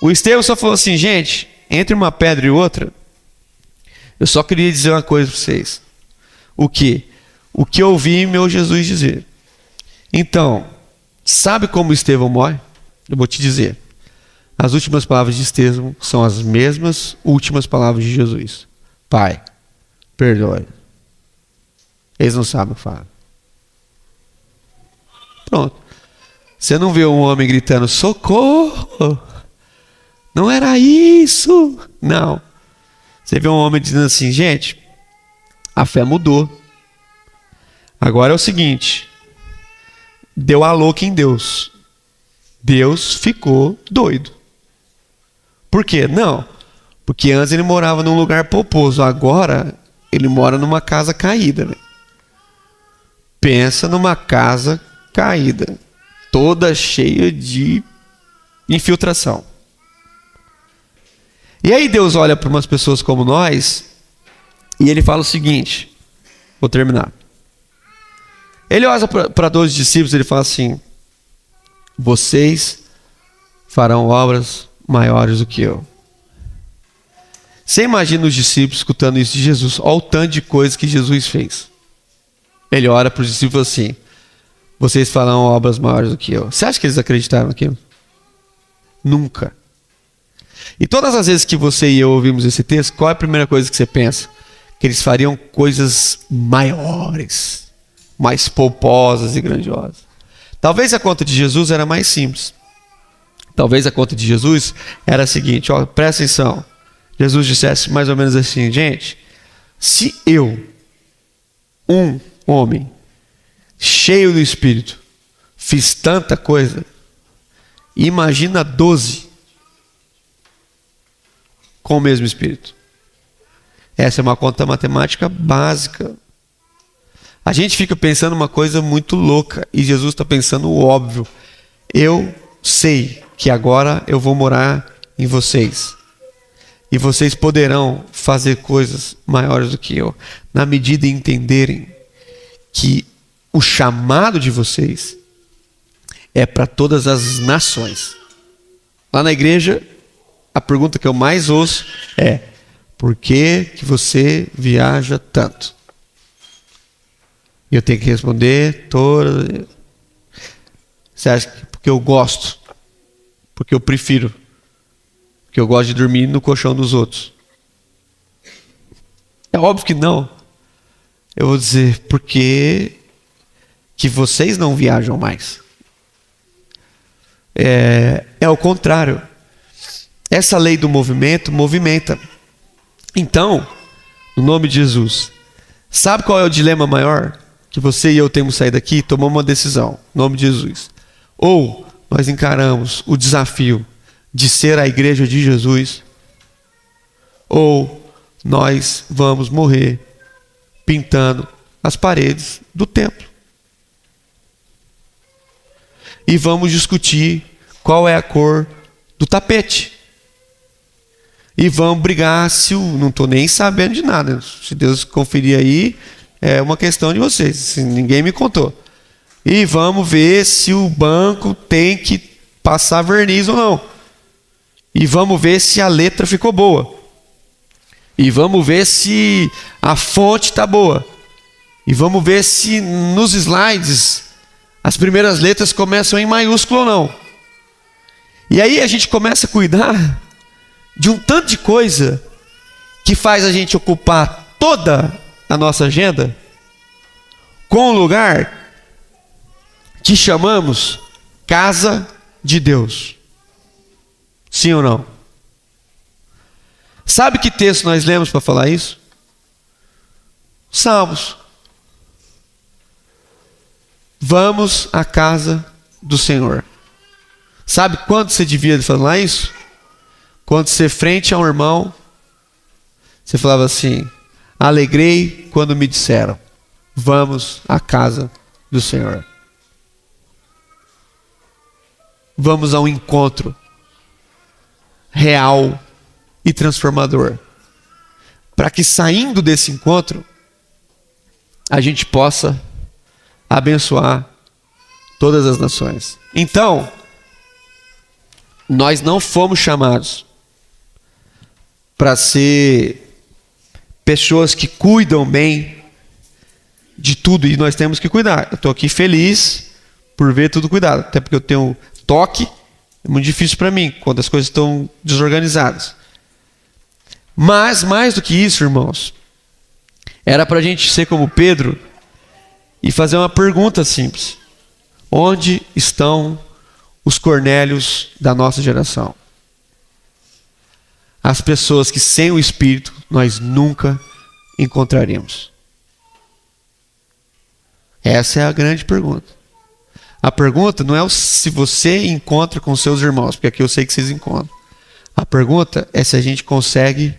O Estevão só falou assim: gente, entre uma pedra e outra, eu só queria dizer uma coisa para vocês. O quê? O que eu ouvi meu Jesus dizer. Então, sabe como Estevão morre? Eu vou te dizer. As últimas palavras de Estevão são as mesmas últimas palavras de Jesus: Pai, perdoe. Eles não sabem o que falam. Pronto. Você não vê um homem gritando: socorro! Não era isso! Não. Você vê um homem dizendo assim: gente, a fé mudou. Agora é o seguinte: deu a louca em Deus. Deus ficou doido. Por quê? Não. Porque antes ele morava num lugar pomposo. Agora ele mora numa casa caída. Né? Pensa numa casa caída, toda cheia de infiltração. E aí Deus olha para umas pessoas como nós e ele fala o seguinte: vou terminar. Ele olha para 12 discípulos e ele fala assim: vocês farão obras maiores do que eu. Você imagina os discípulos escutando isso de Jesus? Olha o tanto de coisa que Jesus fez. Ele ora para os discípulos assim: vocês farão obras maiores do que eu. Você acha que eles acreditaram naquilo? Nunca. E todas as vezes que você e eu ouvimos esse texto, qual é a primeira coisa que você pensa? Que eles fariam coisas maiores, mais pomposas e grandiosas. Talvez a conta de Jesus era mais simples. Talvez a conta de Jesus era a seguinte: ó, presta atenção. Jesus dissesse mais ou menos assim: gente, se eu, um homem cheio do Espírito, fiz tanta coisa, imagina 12 com o mesmo Espírito. Essa é uma conta matemática básica. A gente fica pensando uma coisa muito louca e Jesus está pensando o óbvio. Eu sei que agora eu vou morar em vocês e vocês poderão fazer coisas maiores do que eu, na medida em entenderem que o chamado de vocês é para todas as nações. Lá na igreja, a pergunta que eu mais ouço é: por que você viaja tanto? E eu tenho que responder toda. Você acha que porque eu gosto? Porque eu prefiro? Porque eu gosto de dormir no colchão dos outros? É óbvio que não. Eu vou dizer, porque que vocês não viajam mais. É o contrário. Essa lei do movimento movimenta. Então, no nome de Jesus, sabe qual é o dilema maior? Que você e eu temos saído daqui e tomamos uma decisão, no nome de Jesus. Ou nós encaramos o desafio de ser a igreja de Jesus, ou nós vamos morrer pintando as paredes do templo. E vamos discutir qual é a cor do tapete. E vamos brigar se o... Não estou nem sabendo de nada. Se Deus conferir aí, é uma questão de vocês. Se ninguém me contou. E vamos ver se o banco tem que passar verniz ou não. E vamos ver se a letra ficou boa. E vamos ver se a fonte está boa. E vamos ver se nos slides as primeiras letras começam em maiúsculo ou não. E aí a gente começa a cuidar de um tanto de coisa que faz a gente ocupar toda a nossa agenda com um lugar que chamamos casa de Deus. Sim ou não? Sabe que texto nós lemos para falar isso? Salmos. Vamos à casa do Senhor. Sabe quando você devia falar isso? Quando você frente a um irmão, você falava assim: alegrei quando me disseram, vamos à casa do Senhor. Vamos a um encontro real e transformador. Para que saindo desse encontro, a gente possa abençoar todas as nações. Então, nós não fomos chamados para ser pessoas que cuidam bem de tudo, e nós temos que cuidar. Eu estou aqui feliz por ver tudo cuidado, até porque eu tenho toque, é muito difícil para mim quando as coisas estão desorganizadas. Mas, mais do que isso, irmãos, era para a gente ser como Pedro e fazer uma pergunta simples: onde estão os Cornélios da nossa geração? As pessoas que sem o Espírito nós nunca encontraremos. Essa é a grande pergunta. A pergunta não é se você encontra com seus irmãos, porque aqui eu sei que vocês encontram. A pergunta é se a gente consegue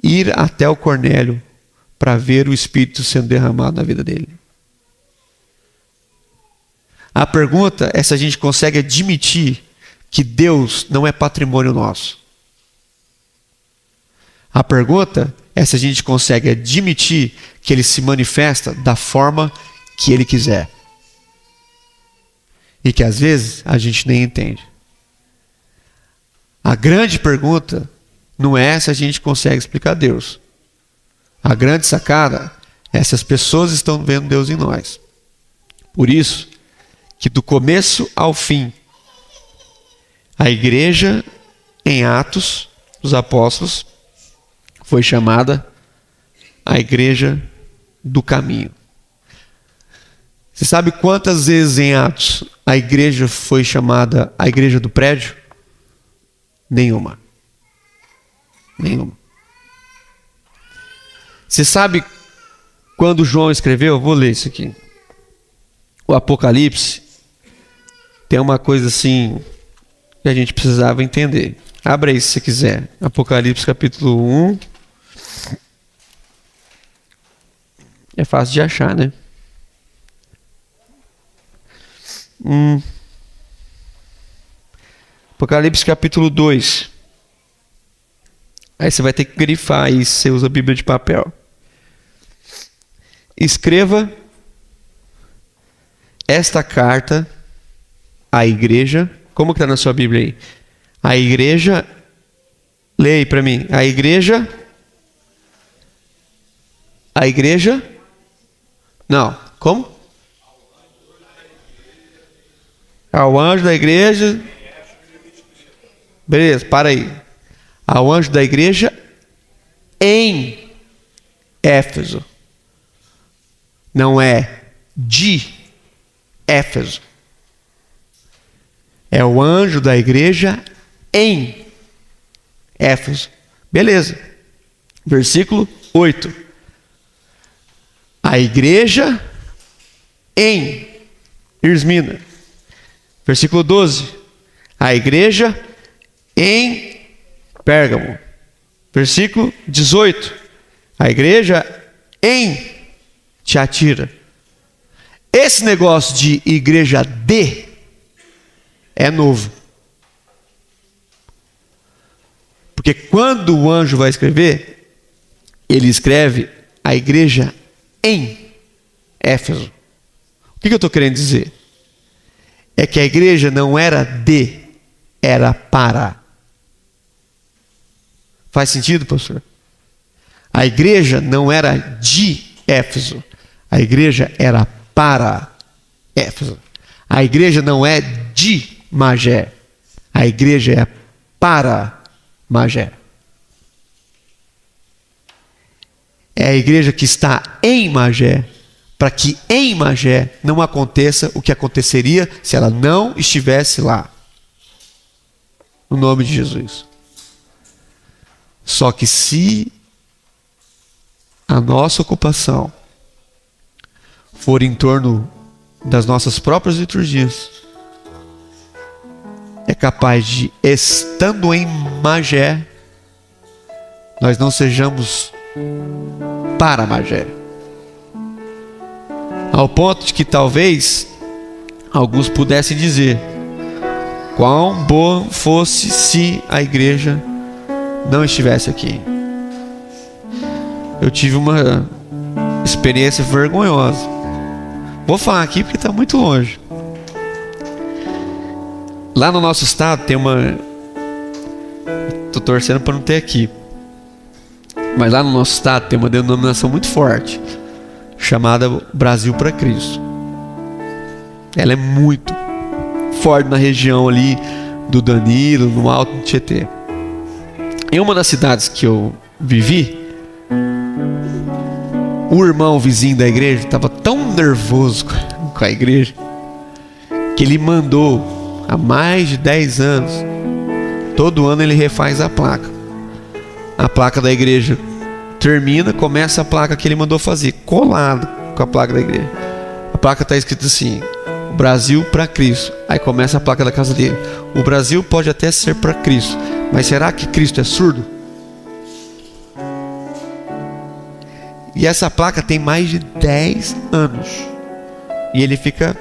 ir até o Cornélio para ver o Espírito sendo derramado na vida dele. A pergunta é se a gente consegue admitir que Deus não é patrimônio nosso. A pergunta é se a gente consegue admitir que Ele se manifesta da forma que Ele quiser. E que às vezes a gente nem entende. A grande pergunta não é se a gente consegue explicar Deus. A grande sacada é se as pessoas estão vendo Deus em nós. Por isso que do começo ao fim, a igreja em Atos dos Apóstolos foi chamada a igreja do caminho. Você sabe quantas vezes em Atos a igreja foi chamada a igreja do prédio? Nenhuma. Nenhuma. Você sabe quando João escreveu? Eu vou ler isso aqui. O Apocalipse tem uma coisa assim que a gente precisava entender. Abra aí se você quiser. Apocalipse capítulo 1. É fácil de achar, né? Apocalipse capítulo 2. Aí você vai ter que grifar aí se você usa a Bíblia de papel. Escreva esta carta à igreja, como que está na sua Bíblia aí? A igreja, leia aí para mim, a igreja, não, como? Ao anjo da igreja, beleza, para aí. Ao anjo da igreja em Éfeso, não é de Éfeso, é o anjo da igreja em Éfeso, beleza. Versículo 8, a igreja em Esmirna. Versículo 12, a igreja em Pérgamo. Versículo 18, a igreja em Tiatira. Esse negócio de igreja de é novo. Porque quando o anjo vai escrever, ele escreve a igreja em Éfeso. O que eu estou querendo dizer? É que a igreja não era de, era para. Faz sentido, pastor? A igreja não era de Éfeso. A igreja era para Éfeso. A igreja não é de Magé. A igreja é para Magé. É a igreja que está em Magé, para que em Magé não aconteça o que aconteceria se ela não estivesse lá. No nome de Jesus. Só que se a nossa ocupação for em torno das nossas próprias liturgias, é capaz de, estando em Magé, nós não sejamos para Magé. Ao ponto de que talvez alguns pudessem dizer: quão bom fosse se a igreja não estivesse aqui. Eu tive uma experiência vergonhosa. Vou falar aqui porque está muito longe. Lá no nosso estado tem uma... Estou torcendo para não ter aqui. Mas lá no nosso estado tem uma denominação muito forte, chamada Brasil para Cristo. Ela é muito forte na região ali do Danilo, no Alto do Tietê. Em uma das cidades que eu vivi, o irmão vizinho da igreja estava tão nervoso com a igreja que ele mandou, há mais de 10 anos, todo ano ele refaz a placa. A placa da igreja termina, começa a placa que ele mandou fazer, colado com a placa da igreja. A placa está escrita assim: Brasil para Cristo. Aí começa a placa da casa dele: o Brasil pode até ser para Cristo, mas será que Cristo é surdo? E essa placa tem mais de 10 anos e ele fica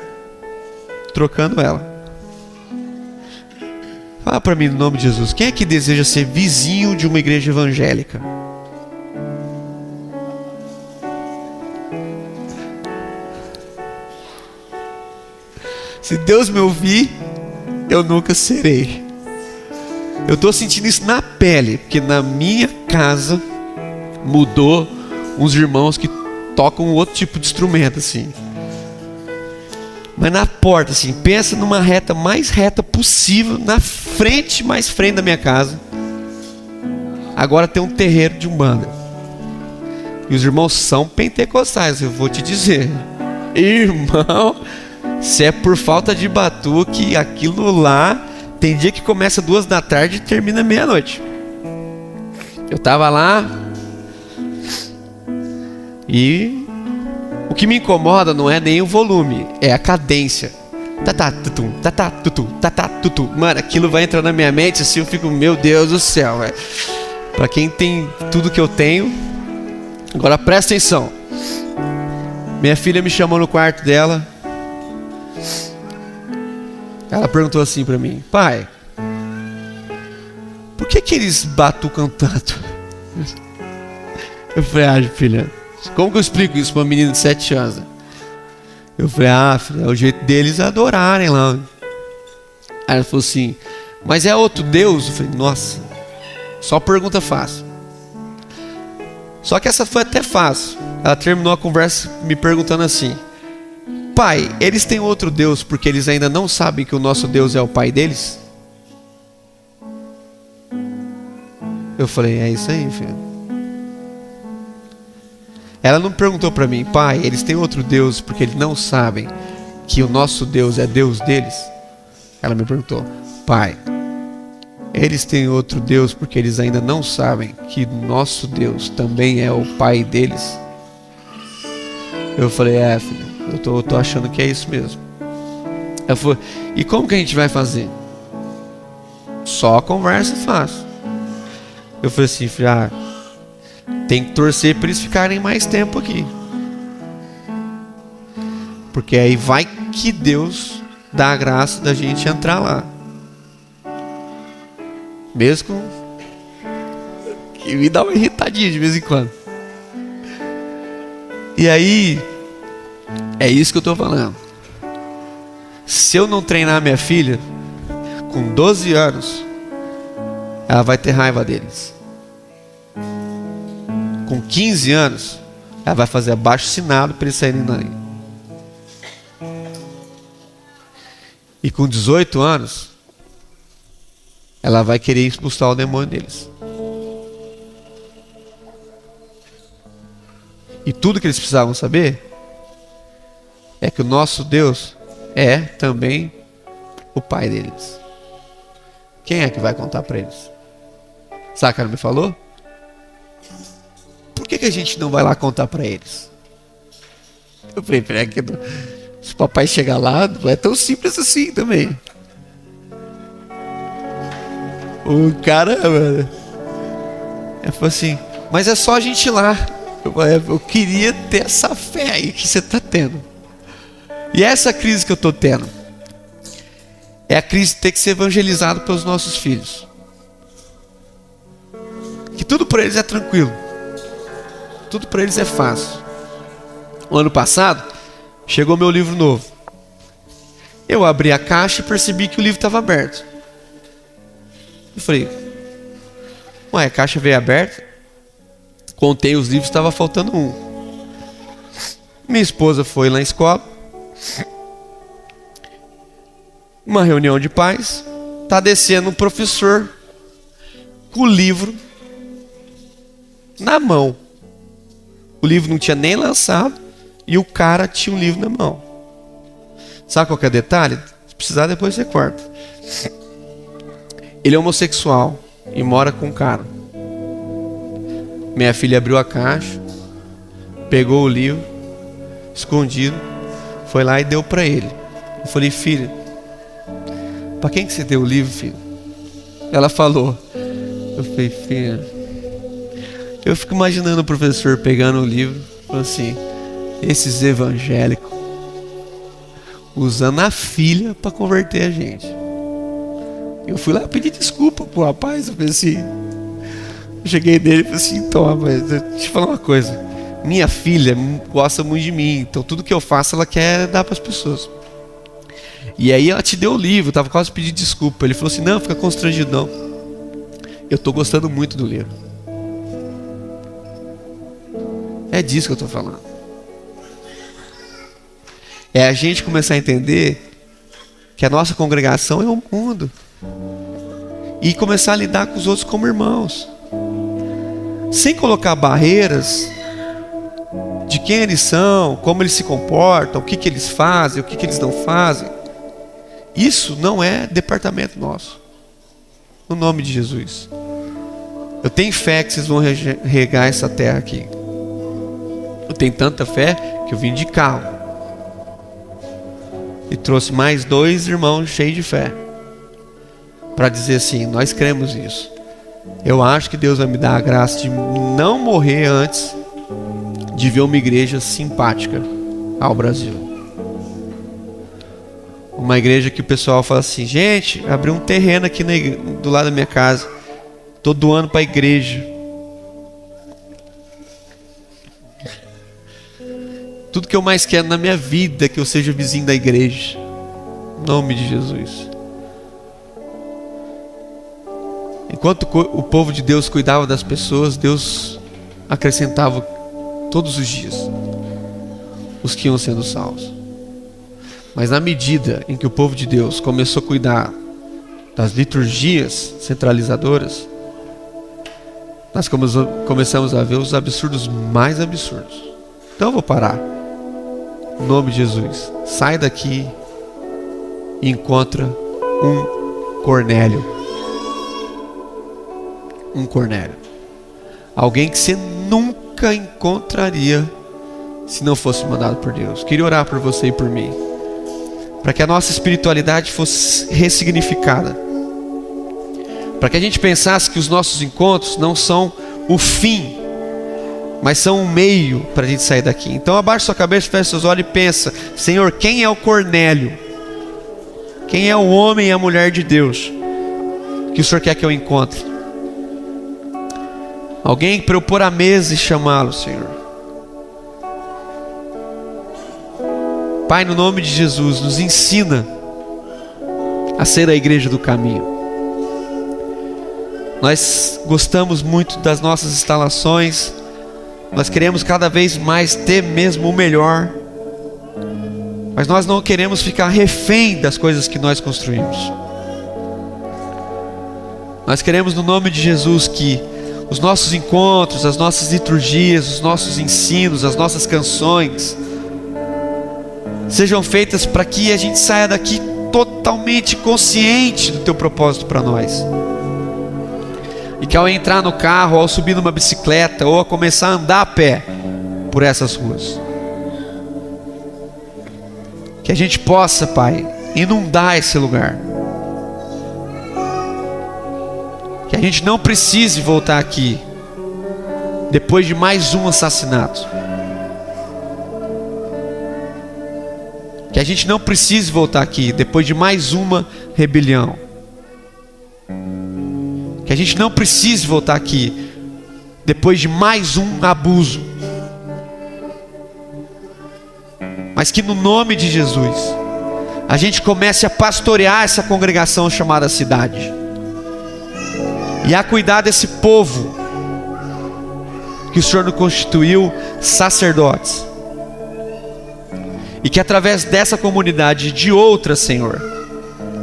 trocando ela. Fala para mim, no nome de Jesus, quem é que deseja ser vizinho de uma igreja evangélica? Se Deus me ouvir, eu nunca serei. Eu estou sentindo isso na pele, porque na minha casa mudou uns irmãos que tocam outro tipo de instrumento, assim. Mas na porta, assim, pensa numa reta mais reta possível, na frente, mais frente da minha casa. Agora tem um terreiro de umbanda. E os irmãos são pentecostais, eu vou te dizer. Irmão, se é por falta de batuque, aquilo lá, tem dia que começa 2 da tarde e termina meia-noite. Eu tava lá e o que me incomoda não é nem o volume, é a cadência. Tatá, tutum, tatá, tutum, tatá, tutum. Mano, aquilo vai entrar na minha mente assim, eu fico, meu Deus do céu, velho. Pra quem tem tudo que eu tenho, agora presta atenção. Minha filha me chamou no quarto dela. Ela perguntou assim pra mim: pai, por que eles batucam tanto? Eu falei: ah, filha, como que eu explico isso pra uma menina de 7 anos? Eu falei, filho, é o jeito deles adorarem lá. Aí ela falou assim, mas é outro Deus? Eu falei, nossa, só pergunta fácil. Só que essa foi até fácil. Ela terminou a conversa me perguntando assim, pai, eles têm outro Deus porque eles ainda não sabem que o nosso Deus é o pai deles? Eu falei, é isso aí, filho. Ela não perguntou para mim, pai, eles têm outro Deus porque eles não sabem que o nosso Deus é Deus deles? Ela me perguntou, pai, eles têm outro Deus porque eles ainda não sabem que nosso Deus também é o pai deles? Eu falei, filho, eu tô achando que é isso mesmo. Ela falou, e como que a gente vai fazer? Só conversa fácil. Eu falei assim, filho, tem que torcer para eles ficarem mais tempo aqui. Porque aí vai que Deus dá a graça da gente entrar lá. Mesmo que me dá uma irritadinha de vez em quando. E aí, é isso que eu tô falando. Se eu não treinar minha filha, com 12 anos, ela vai ter raiva deles. Com 15 anos, ela vai fazer abaixo-assinado para eles saírem daí. E com 18 anos, ela vai querer expulsar o demônio deles. E tudo que eles precisavam saber é que o nosso Deus é também o pai deles. Quem é que vai contar para eles? Sabe o que ela me falou? Por que a gente não vai lá contar para eles? Eu falei, se o papai chegar lá, não é tão simples assim também. O cara, mano, ele falou assim, mas é só a gente ir lá. Eu queria ter essa fé aí que você está tendo. E essa crise que eu estou tendo é a crise de ter que ser evangelizado pelos nossos filhos. Que tudo para eles é tranquilo. Tudo para eles é fácil. O ano passado, chegou meu livro novo. Eu abri a caixa e percebi que o livro estava aberto. Eu falei, ué, a caixa veio aberta? Contei os livros, estava faltando um. Minha esposa foi lá na escola. Uma reunião de pais. Está descendo um professor com o livro na mão. O livro não tinha nem lançado e o cara tinha um livro na mão. Sabe qual que é o detalhe? Se precisar, depois você corta. Ele é homossexual e mora com um cara. Minha filha abriu a caixa, pegou o livro, escondido, foi lá e deu para ele. Eu falei, filha, para quem que você deu o livro, filho? Ela falou. Eu falei, filha, eu fico imaginando o professor pegando o livro, falando assim, esses evangélicos usando a filha para converter a gente. Eu fui lá pedir desculpa pro rapaz. Eu falei assim, eu cheguei nele e falei assim, toma, deixa eu te falar uma coisa, minha filha gosta muito de mim, então tudo que eu faço ela quer dar para as pessoas. E aí ela te deu o livro, eu tava quase pedindo desculpa. Ele falou assim, não, fica constrangido não, eu tô gostando muito do livro. É disso que eu tô falando. É a gente começar a entender que a nossa congregação é um mundo e começar a lidar com os outros como irmãos, sem colocar barreiras de quem eles são, como eles se comportam, o que que eles fazem, o que que eles não fazem. Isso não é departamento nosso. No nome de Jesus. Eu tenho fé que vocês vão regar essa terra aqui. Eu tenho tanta fé que eu vim de carro e trouxe mais 2 irmãos cheios de fé para dizer assim, nós cremos nisso. Eu acho que Deus vai me dar a graça de não morrer antes de ver uma igreja simpática ao Brasil. Uma igreja que o pessoal fala assim, gente, abri um terreno aqui do lado da minha casa, tô doando para a igreja. Tudo que eu mais quero na minha vida é que eu seja vizinho da igreja. Em nome de Jesus. Enquanto o povo de Deus cuidava das pessoas, Deus acrescentava todos os dias os que iam sendo salvos. Mas na medida em que o povo de Deus começou a cuidar das liturgias centralizadoras, nós começamos a ver os absurdos mais absurdos. Então eu vou parar. Em nome de Jesus, sai daqui e encontra um Cornélio. Um Cornélio. Alguém que você nunca encontraria se não fosse mandado por Deus. Queria orar por você e por mim, para que a nossa espiritualidade fosse ressignificada, para que a gente pensasse que os nossos encontros não são o fim, mas são um meio para a gente sair daqui. Então abaixe sua cabeça, feche seus olhos e pensa: Senhor, quem é o Cornélio? Quem é o homem e a mulher de Deus que o Senhor quer que eu encontre? Alguém para eu pôr à mesa e chamá-lo, Senhor. Pai, no nome de Jesus, nos ensina a ser a igreja do caminho. Nós gostamos muito das nossas instalações, nós queremos cada vez mais ter mesmo o melhor, mas nós não queremos ficar refém das coisas que nós construímos. Nós queremos, no nome de Jesus, que os nossos encontros, as nossas liturgias, os nossos ensinos, as nossas canções sejam feitas para que a gente saia daqui totalmente consciente do teu propósito para nós. E que ao entrar no carro, ao subir numa bicicleta, ou a começar a andar a pé por essas ruas, que a gente possa, Pai, inundar esse lugar. Que a gente não precise voltar aqui depois de mais um assassinato. Que a gente não precise voltar aqui depois de mais uma rebelião. Que a gente não precise voltar aqui depois de mais um abuso. Mas que no nome de Jesus a gente comece a pastorear essa congregação chamada cidade, e a cuidar desse povo que o Senhor nos constituiu sacerdotes. E que através dessa comunidade e de outras, Senhor,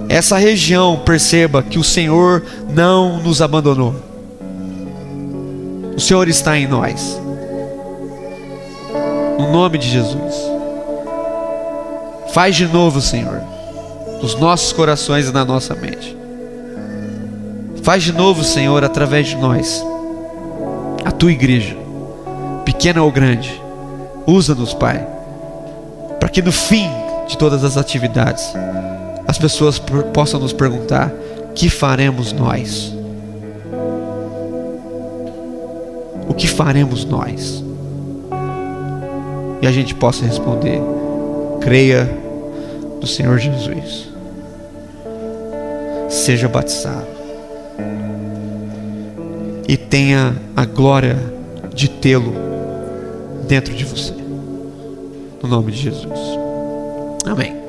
essa região perceba que o Senhor não nos abandonou. O Senhor está em nós. No nome de Jesus. Faz de novo, Senhor, nos nossos corações e na nossa mente. Faz de novo, Senhor, através de nós, a tua igreja, pequena ou grande. Usa-nos, Pai, para que no fim de todas as atividades as pessoas possam nos perguntar: que faremos nós? O que faremos nós? E a gente possa responder: creia no Senhor Jesus, seja batizado e tenha a glória de tê-lo dentro de você. No nome de Jesus. Amém.